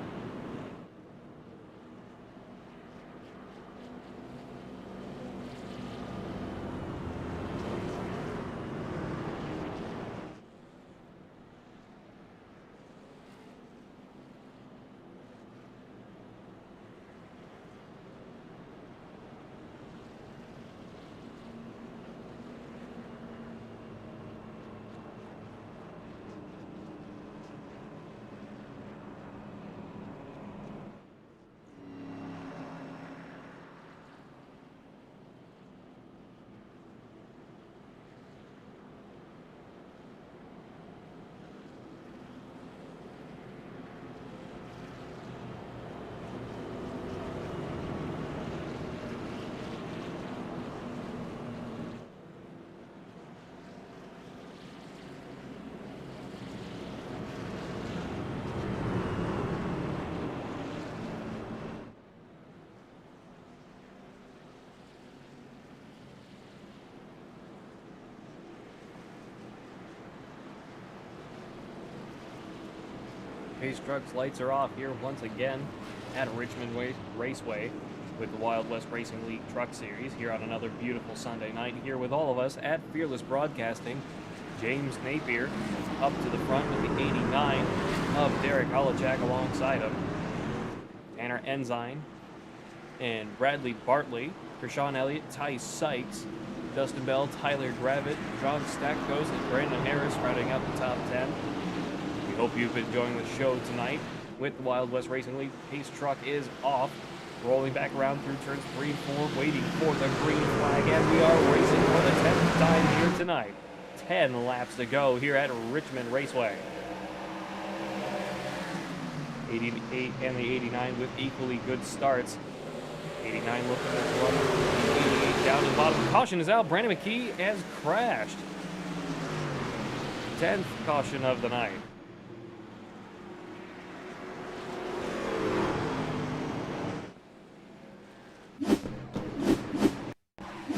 Pace Trucks lights are off here once again at Richmond Raceway with the Wild West Racing League Truck Series here on another beautiful Sunday night. Here with all of us at Fearless Broadcasting, James Napier up to the front with the 89 of Derek Holochak alongside him. Tanner Ensign and Bradley Bartley, Krishawn Elliott, Ty Sykes, Dustin Bell, Tyler Gravitt, John Stackos, and Brandon Harris rounding out the top 10. We hope you've been enjoying the show tonight with the Wild West Racing League. Pace truck is off, rolling back around through turns 3 and 4, waiting for the green flag, and we are racing for the 10th time here tonight. 10 laps to go here at Richmond Raceway. 88 and the 89 with equally good starts. 89 looking to run. 88 down to the bottom. Caution is out. Brandon McKee has crashed. 10th caution of the night.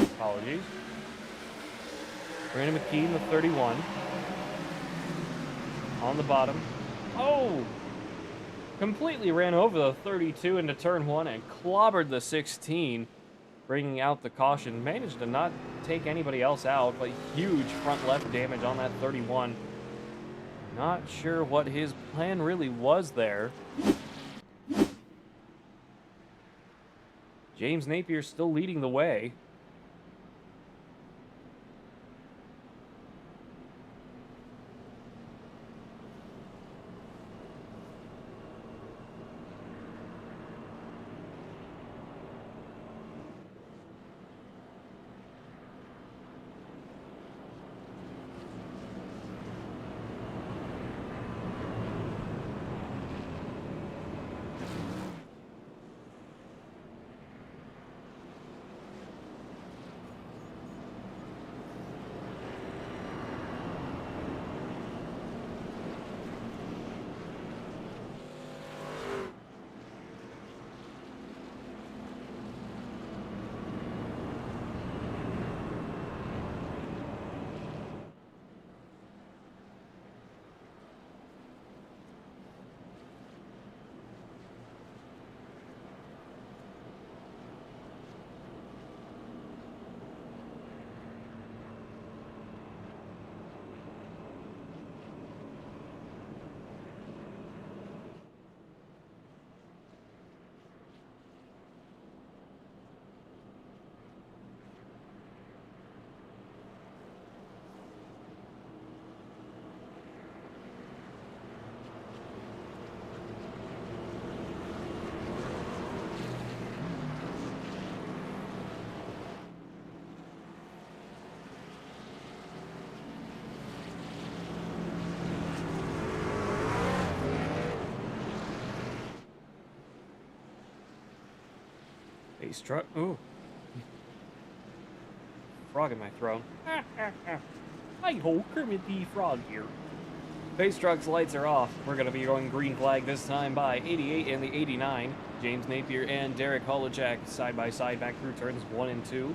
Apologies. Brandon McKee in the 31. On the bottom. Oh! Completely ran over the 32 into turn 1 and clobbered the 16, bringing out the caution. Managed to not take anybody else out, but huge front left damage on that 31. Not sure what his plan really was there. James Napier still leading the way. Base truck. Ooh. Frog in my throat. Hi-ho, Kermit the Frog here. Base truck's lights are off. We're going to be going green flag this time by 88 and the 89. James Napier and Derek Holojak side by side back through turns 1 and 2.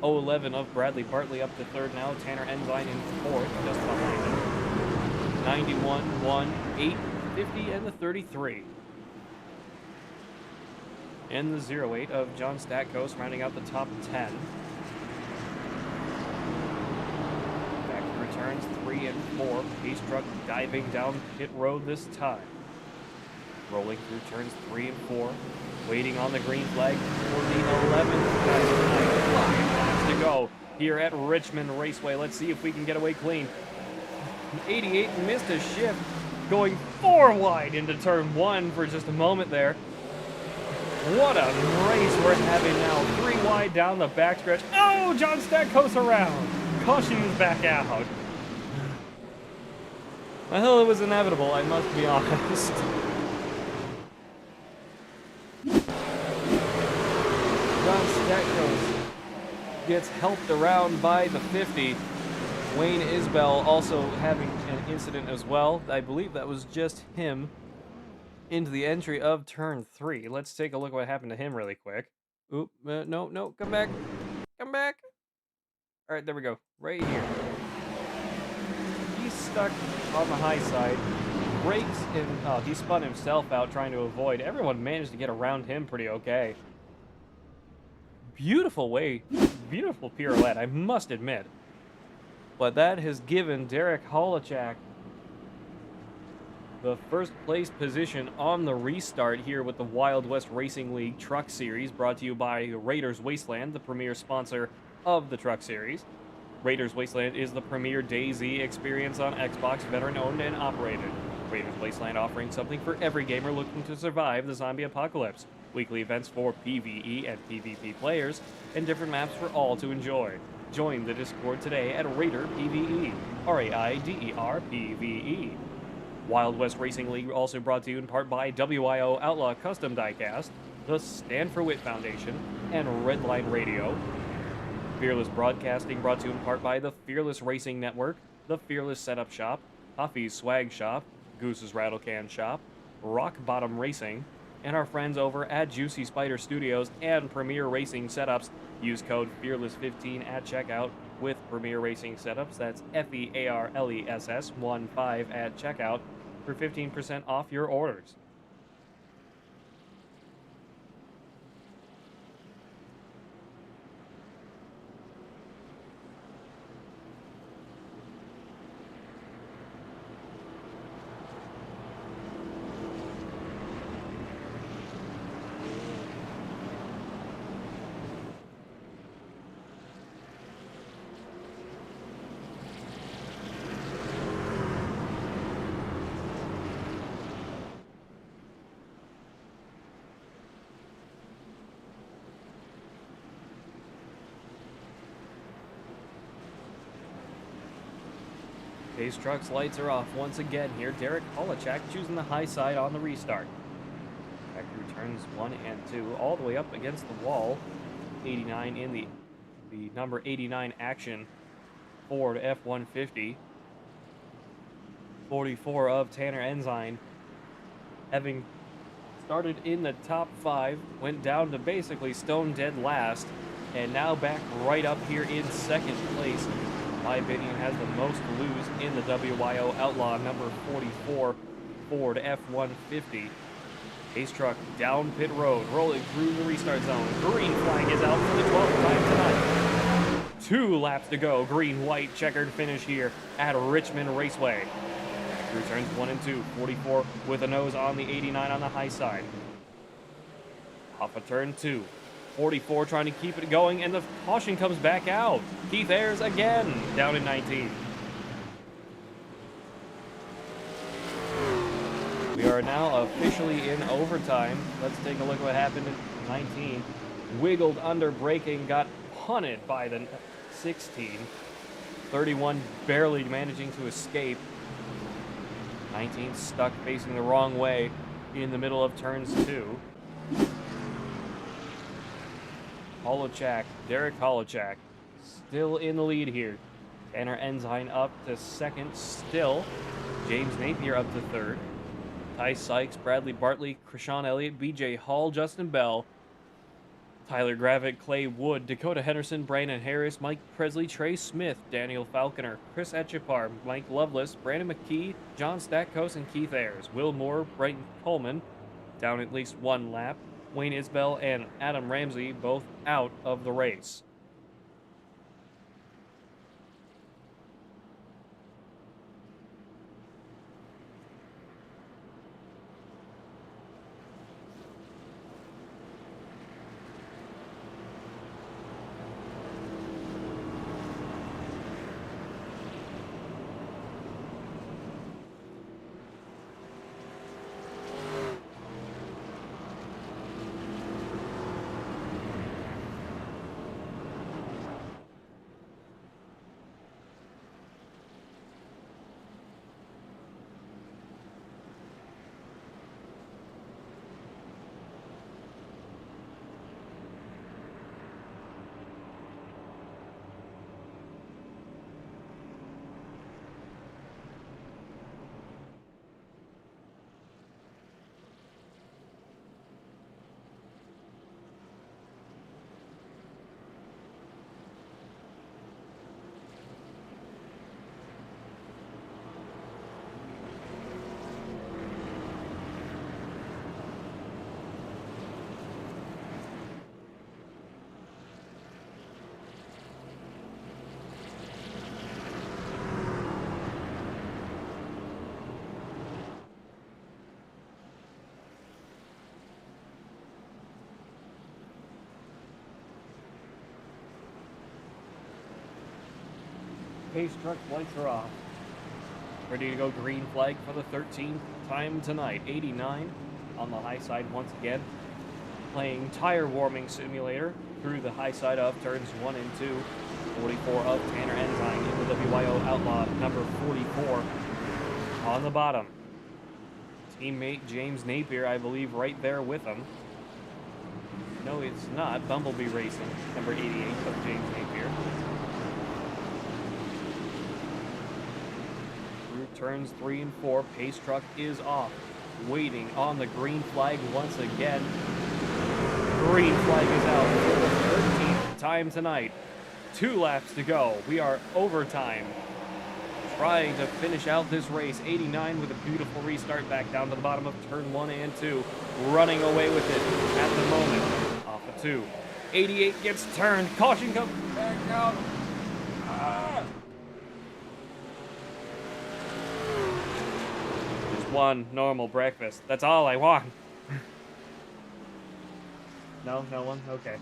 011 of Bradley Bartley up to third now. Tanner Ensign in fourth, just behind him. 91, 1, 8, 50, and the 33. And the 08 of John Statkos rounding out the top 10. Back through turns 3 and 4. Pace truck diving down pit road this time. Rolling through turns 3 and 4. Waiting on the green flag for the 11th. 5 laps to go here at Richmond Raceway. Let's see if we can get away clean. 88 missed a shift, going 4 wide into turn 1 for just a moment there. What a race we're having now. 3 wide down the backstretch. Oh, John Statkos around. Caution is back out. Well, it was inevitable, I must be honest. John Statkos gets helped around by the 50. Wayne Isbell also having an incident as well. I believe that was just him into the entry of turn 3. Let's take a look at what happened to him really quick. Oop, no, come back. Come back. All right, there we go. Right here. He's stuck on the high side. Brakes and oh, he spun himself out trying to avoid. Everyone managed to get around him pretty okay. Beautiful pirouette, I must admit. But that has given Derek Holojak the first place position on the restart here with the Wild West Racing League Truck Series, brought to you by Raiders Wasteland, the premier sponsor of the Truck Series. Raiders Wasteland is the premier DayZ experience on Xbox, veteran-owned and operated. Raiders Wasteland offering something for every gamer looking to survive the zombie apocalypse. Weekly events for PvE and PvP players, and different maps for all to enjoy. Join the Discord today at Raider PvE, RAIDER PvE. Wild West Racing League also brought to you in part by WIO Outlaw Custom Diecast, the Stand for Wit Foundation, and Redline Radio. Fearless Broadcasting brought to you in part by the Fearless Racing Network, the Fearless Setup Shop, Puffy's Swag Shop, Goose's Rattlecan Shop, Rock Bottom Racing, and our friends over at Juicy Spider Studios and Premier Racing Setups. Use code FEARLESS15 at checkout with Premier Racing Setups. That's FEARLESS 15 at checkout for 15% off your orders. Pace truck's lights are off once again here. Derek Holojak choosing the high side on the restart. Back through turns 1 and 2, all the way up against the wall. 89 in the number 89 Action Ford F-150. 44 of Tanner Ensign, having started in the top 5, went down to basically stone dead last, and now back right up here in second place. In my opinion, has the most to lose in the WYO Outlaw number 44 Ford F-150. Pace truck down pit road, rolling through the restart zone. Green flag is out for the 12th time tonight. 2 laps to go. Green-white checkered finish here at Richmond Raceway. Back through turns 1 and 2. 44 with a nose on the 89 on the high side. Off of turn 2. 44 trying to keep it going, and the caution comes back out. Keith Ayers again, down in 19. We are now officially in overtime. Let's take a look at what happened in 19. Wiggled under braking, got punted by the 16. 31 barely managing to escape. 19 stuck facing the wrong way in the middle of turns 2. Derek Holochak, still in the lead here. Tanner Ensign up to second still. James Napier up to third. Ty Sykes, Bradley Bartley, Krishan Elliott, BJ Hall, Justin Bell, Tyler Gravitt, Clay Wood, Dakota Henderson, Brandon Harris, Mike Presley, Trey Smith, Daniel Falconer, Chris Etchepar, Mike Lovelace, Brandon McKee, John Stackhouse, and Keith Ayers. Will Moore, Brighton Coleman, down at least one lap. Wayne Isbell and Adam Ramsey both out of the race. Pace truck lights are off. Ready to go green flag for the 13th time tonight. 89 on the high side once again. Playing tire warming simulator through the high side of turns 1 and 2. 44 of Tanner Ensign in the WYO Outlaw number 44 on the bottom. Teammate James Napier, I believe, right there with him. No, it's not. Bumblebee Racing, number 88 of James Napier. Through turns 3 and 4, pace truck is off. Waiting on the green flag once again. Green flag is out for the 13th time tonight. 2 laps to go. We are overtime. Trying to finish out this race. 89 with a beautiful restart back down to the bottom of turn 1 and 2. Running away with it at the moment. Off of 2. 88 gets turned. Caution comes back out. Just one normal breakfast. That's all I want. No one? Okay.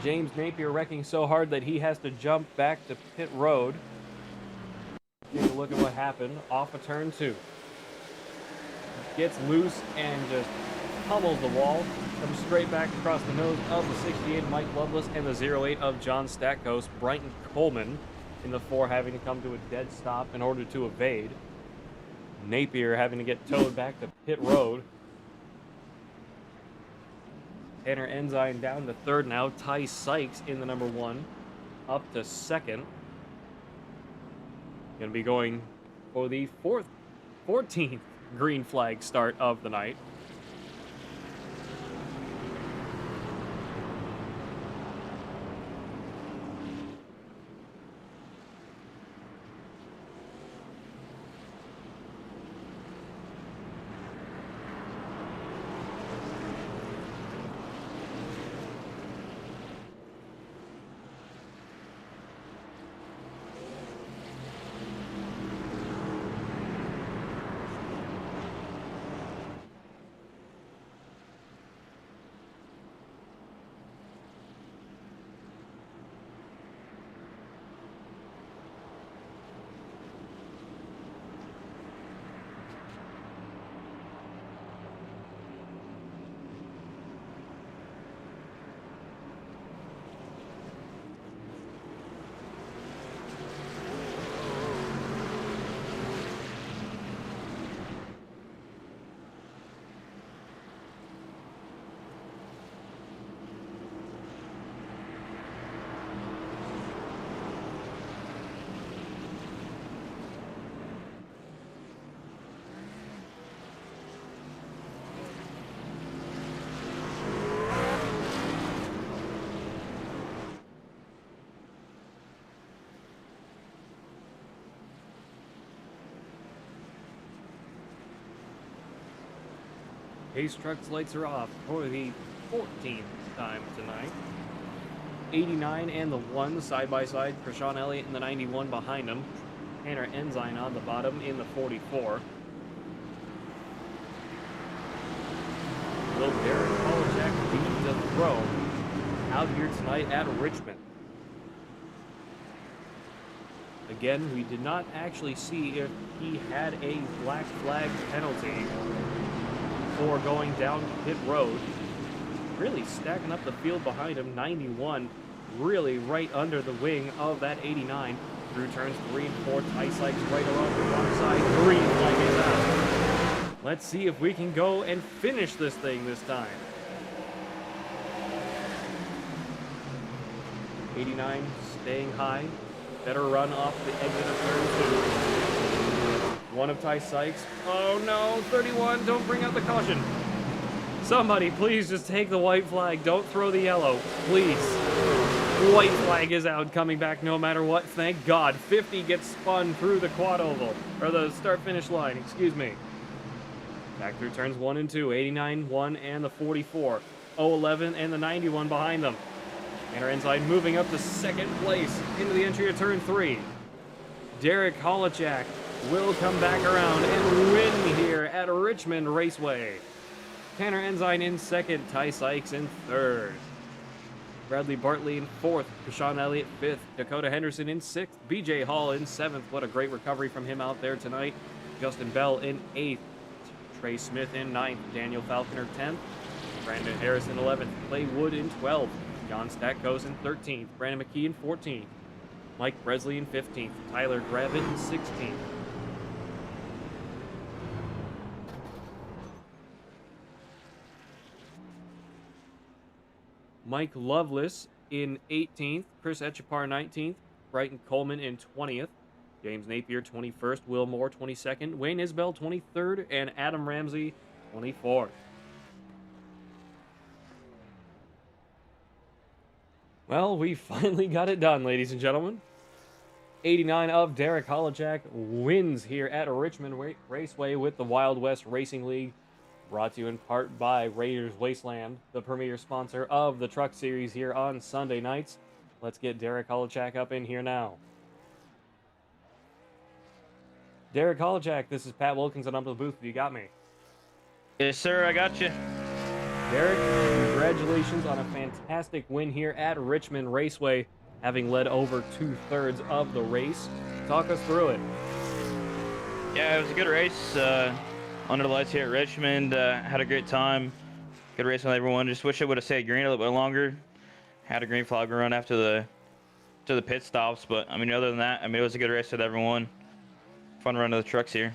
James Napier wrecking so hard that he has to jump back to pit road. Take a look at what happened off of turn 2. Gets loose and just pummels the wall. Comes straight back across the nose of the 68 Mike Lovelace and the 08 of John Stackhouse. Brighton Coleman in the 4 having to come to a dead stop in order to evade. Napier having to get towed back to pit road. Tanner Ensign down to 3rd now. Ty Sykes in the number 1 up to 2nd. Going to be going for the 14th green flag start of the night. Pace Truck's lights are off for the 14th time tonight. 89 and the 1 side by side. Krishan Elliott in the 91 behind him. Tanner Ensign on the bottom in the 44. Will Derek Polachek lead the throw out here tonight at Richmond? Again, we did not actually see if he had a black flag penalty for going down pit road. Really stacking up the field behind him. 91 really right under the wing of that 89. Through turns 3 and 4, Ty Sykes right along the far side. Green flag is out. Let's see if we can go and finish this thing this time. 89 staying high. Better run off the exit of turn 2. One of Ty Sykes. Oh no, 31, don't bring out the caution. Somebody, please just take the white flag. Don't throw the yellow, please. White flag is out, coming back no matter what. Thank God. 50 gets spun through the quad oval, or the start-finish line, excuse me. Back through turns 1 and 2. 89, 1, and the 44. 011 and the 91 behind them. And our inside moving up to second place into the entry of turn 3. Derek Holachak will come back around and win here at Richmond Raceway. Tanner Ensign in second, Ty Sykes in third. Bradley Bartley in fourth, Krishan Elliott fifth, Dakota Henderson in sixth, BJ Hall in seventh. What a great recovery from him out there tonight. Justin Bell in eighth, Trey Smith in ninth, Daniel Falconer 10th, Brandon Harris in 11th, Clay Wood in 12th, John Stackos in 13th, Brandon McKee in 14th, Mike Bresley in 15th, Tyler Gravitt in 16th. Mike Lovelace in 18th, Chris Etchapar 19th, Brighton Coleman in 20th, James Napier 21st, Will Moore 22nd, Wayne Isbell 23rd, and Adam Ramsey 24th. Well, we finally got it done, ladies and gentlemen. 89 of Derek Holachak wins here at Richmond Raceway with the Wild West Racing League. Brought to you in part by Raiders Wasteland, the premier sponsor of the Truck Series here on Sunday nights. Let's get Derek Holachak up in here now. Derek Holachak, this is Pat Wilkinson up to the booth. You got me? Yes, sir, I got you. Derek, congratulations on a fantastic win here at Richmond Raceway, having led over 2/3 of the race. Talk us through it. Yeah, it was a good race. Under the lights here at Richmond, had a great time. Good race with everyone. Just wish I would have stayed green a little bit longer. Had a green flag run after the pit stops, but I mean, other than that, I mean, it was a good race with everyone. Fun run of the trucks here.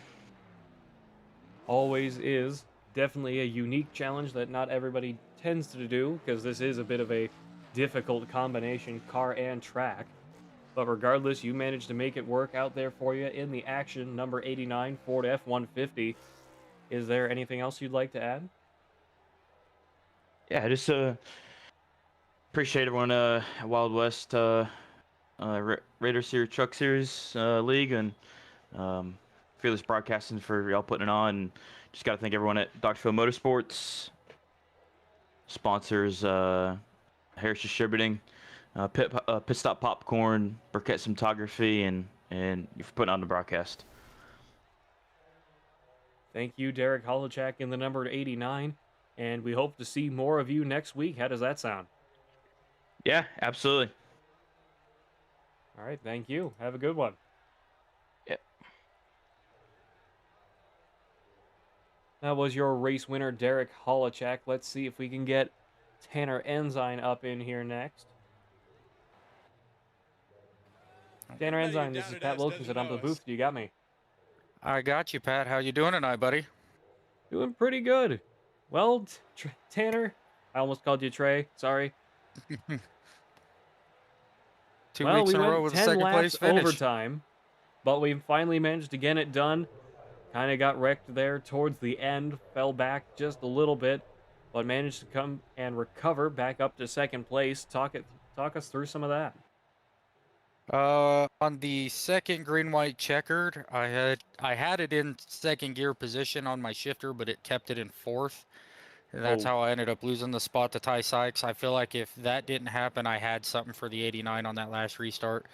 Always is. Definitely a unique challenge that not everybody tends to do, because this is a bit of a difficult combination, car and track. But regardless, you managed to make it work out there for you in the action. Number 89 Ford F-150. Is there anything else you'd like to add? Yeah, just appreciate everyone at Wild West Raider Series Truck Series League and Fearless Broadcasting for y'all putting it on. And just got to thank everyone at Dr. Phil Motorsports, sponsors Harris Distributing, Pit Stop Popcorn, Burkett Cinematography, and you for putting on the broadcast. Thank you, Derek Holachak in the number 89, and we hope to see more of you next week. How does that sound? Yeah, absolutely. All right, thank you. Have a good one. Yep. That was your race winner, Derek Holachak. Let's see if we can get Tanner Ensign up in here next. Tanner Ensign, this is Pat Wilkinson. I'm the booth. You got me? I got you, Pat. How you doing tonight, buddy? Doing pretty good. Well, Tanner, I almost called you Trey. Sorry. 2 weeks in a row with a second place finish. Overtime, but we finally managed to get it done. Kind of got wrecked there towards the end, fell back just a little bit, but managed to come and recover back up to second place. Talk us through some of that. On the second green-white checkered, I had it in second gear position on my shifter, but it kept it in fourth. And that's how I ended up losing the spot to Ty Sykes. I feel like if that didn't happen, I had something for the 89 on that last restart.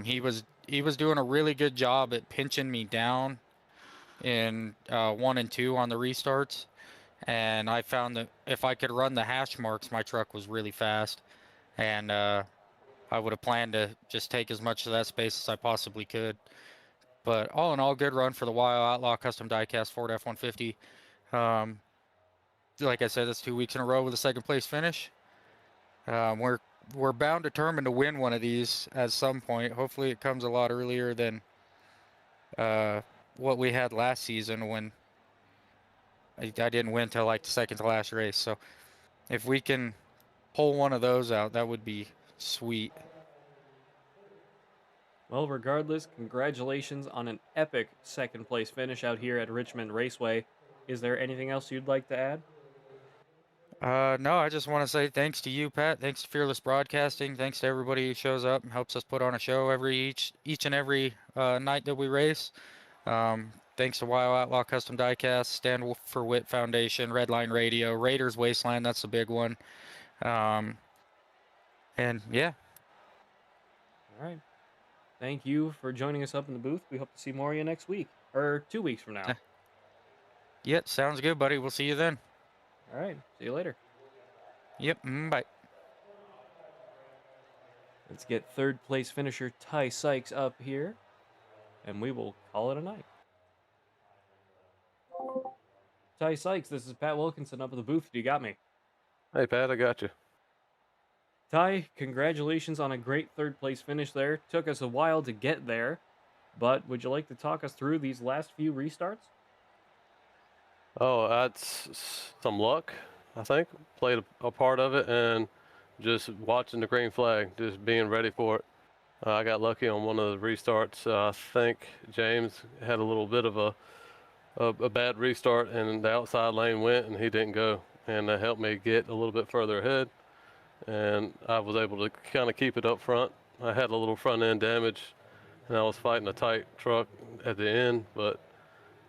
He was doing a really good job at pinching me down in 1 and 2 on the restarts, and I found that if I could run the hash marks, my truck was really fast, and I would have planned to just take as much of that space as I possibly could. But all in all, good run for the Wild Outlaw Custom Diecast Ford F-150. Like I said, that's 2 weeks in a row with a second place finish. We're bound determined to win one of these at some point. Hopefully it comes a lot earlier than what we had last season when I didn't win till like the second to last race. So if we can pull one of those out, that would be sweet. Well, regardless, congratulations on an epic second place finish out here at Richmond Raceway. Is there anything else you'd like to add? No, I just want to say thanks to you, Pat. Thanks to Fearless Broadcasting. Thanks to everybody who shows up and helps us put on a show each and every night that we race. Thanks to Wild Outlaw Custom Diecast, Stand for Wit Foundation, Redline Radio, Raiders Wasteland. That's the big one. And yeah. All right. Thank you for joining us up in the booth. We hope to see more of you next week, or 2 weeks from now. Yep, sounds good, buddy. We'll see you then. All right. See you later. Yep. Bye. Let's get third place finisher Ty Sykes up here, and we will call it a night. Ty Sykes, this is Pat Wilkinson up at the booth. You got me. Hey, Pat, I got you. Ty, congratulations on a great third place finish there. Took us a while to get there, but would you like to talk us through these last few restarts? Oh, that's some luck, I think. Played a part of it, and just watching the green flag, just being ready for it. I got lucky on one of the restarts. I think James had a little bit of a bad restart, and the outside lane went, and he didn't go. And that helped me get a little bit further ahead, and I was able to kind of keep it up front. I had a little front end damage, and I was fighting a tight truck at the end, but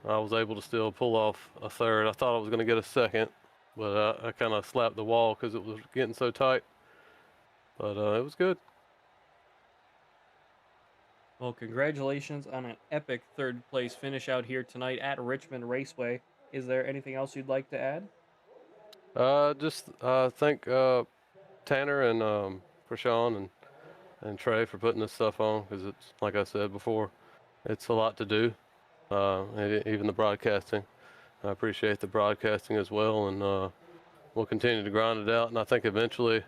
I was able to still pull off a third. I thought I was going to get a second, but I kind of slapped the wall because it was getting so tight. But it was good. Well, congratulations on an epic third place finish out here tonight at Richmond Raceway. Is there anything else you'd like to add? Just thank Tanner and Prashawn and Trey for putting this stuff on, because it's, like I said before, it's a lot to do. And even the broadcasting. I appreciate the broadcasting as well, and we'll continue to grind it out, and I think eventually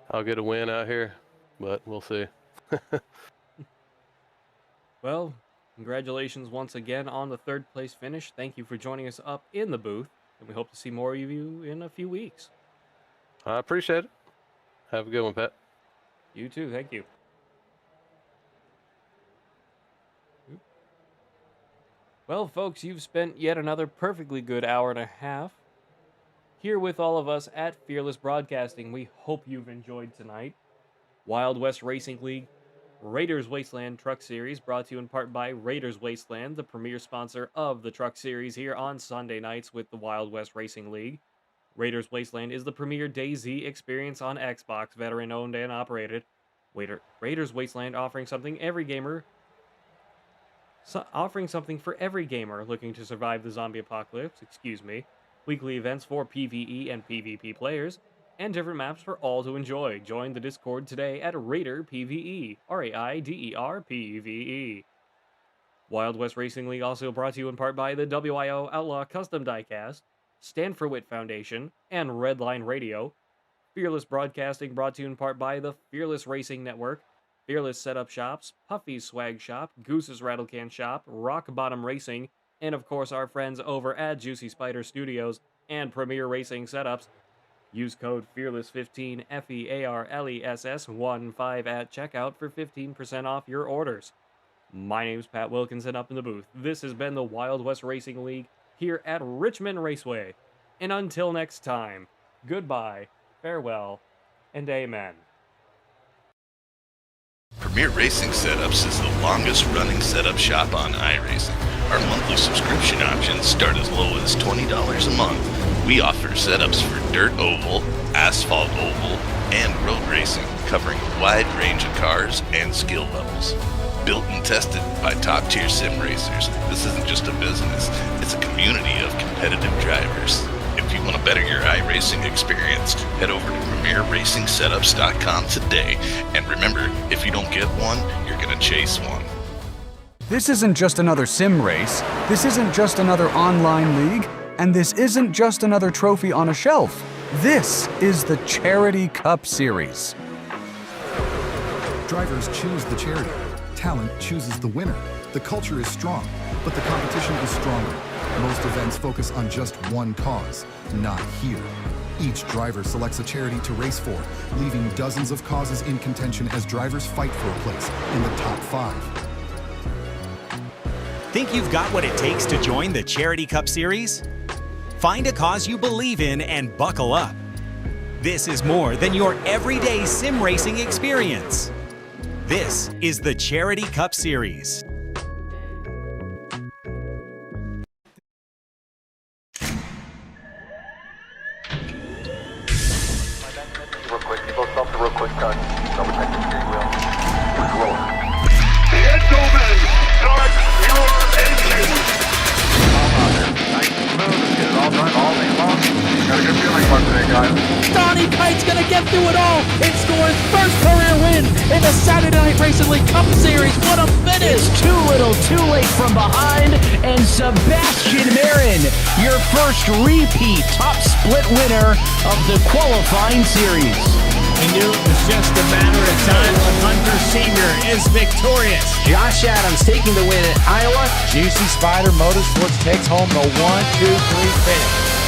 I'll get a win out here, but we'll see. Well, congratulations once again on the third place finish. Thank you for joining us up in the booth, and we hope to see more of you in a few weeks. I appreciate it. Have a good one, Pat. You too. Thank you. Well, folks, you've spent yet another perfectly good hour and a half here with all of us at Fearless Broadcasting. We hope you've enjoyed tonight. Wild West Racing League, Raiders Wasteland Truck Series, brought to you in part by Raiders Wasteland, the premier sponsor of the Truck Series here on Sunday nights with the Wild West Racing League. Raiders Wasteland is the premier DayZ experience on Xbox, veteran-owned and operated. Raiders Wasteland offering something for every gamer looking to survive the zombie apocalypse, weekly events for PvE and PvP players, and different maps for all to enjoy. Join the Discord today at Raider PvE, RAIDER PvE. Wild West Racing League also brought to you in part by the WIO Outlaw Custom Diecast, Stand for Wit Foundation, and Redline Radio. Fearless Broadcasting brought to you in part by the Fearless Racing Network, Fearless Setup Shops, Puffy's Swag Shop, Goose's Rattlecan Shop, Rock Bottom Racing, and of course our friends over at Juicy Spider Studios and Premier Racing Setups. Use code FEARLESS15, FEARLESS15 at checkout for 15% off your orders. My name's Pat Wilkinson up in the booth. This has been the Wild West Racing League here at Richmond Raceway. And until next time, goodbye, farewell, and amen. Premier Racing Setups is the longest running setup shop on iRacing. Our monthly subscription options start as low as $20 a month. We offer setups for dirt oval, asphalt oval, and road racing, covering a wide range of cars and skill levels. Built and tested by top-tier sim racers, this isn't just a business, it's a community of competitive drivers. If you want to better your iRacing experience, head over to PremierRacingSetups.com today. And remember, if you don't get one, you're going to chase one. This isn't just another sim race, this isn't just another online league, and this isn't just another trophy on a shelf. This is the Charity Cup Series. Drivers choose the charity. Talent chooses the winner. The culture is strong, but the competition is stronger. Most events focus on just one cause, not here. Each driver selects a charity to race for, leaving dozens of causes in contention as drivers fight for a place in the top 5. Think you've got what it takes to join the Charity Cup Series? Find a cause you believe in and buckle up. This is more than your everyday sim racing experience. This is the Charity Cup Series. Real quick, cut. Double check the steering wheel. Roll. Gentlemen, start your engines! Nice and smooth. Let's get it all done all day long. Got a good feeling about today, guys. Donnie Kite's gonna get through it all and score his first career win in the Saturday Night Racing League Cup Series. What a finish! It's too little, too late from behind, and Sebastian Marin, your first repeat top split winner of the qualifying series. We knew it was just a matter of time when Hunter Sr. is victorious. Josh Adams taking the win at Iowa. Juicy Spider Motorsports takes home the 1-2-3 finish.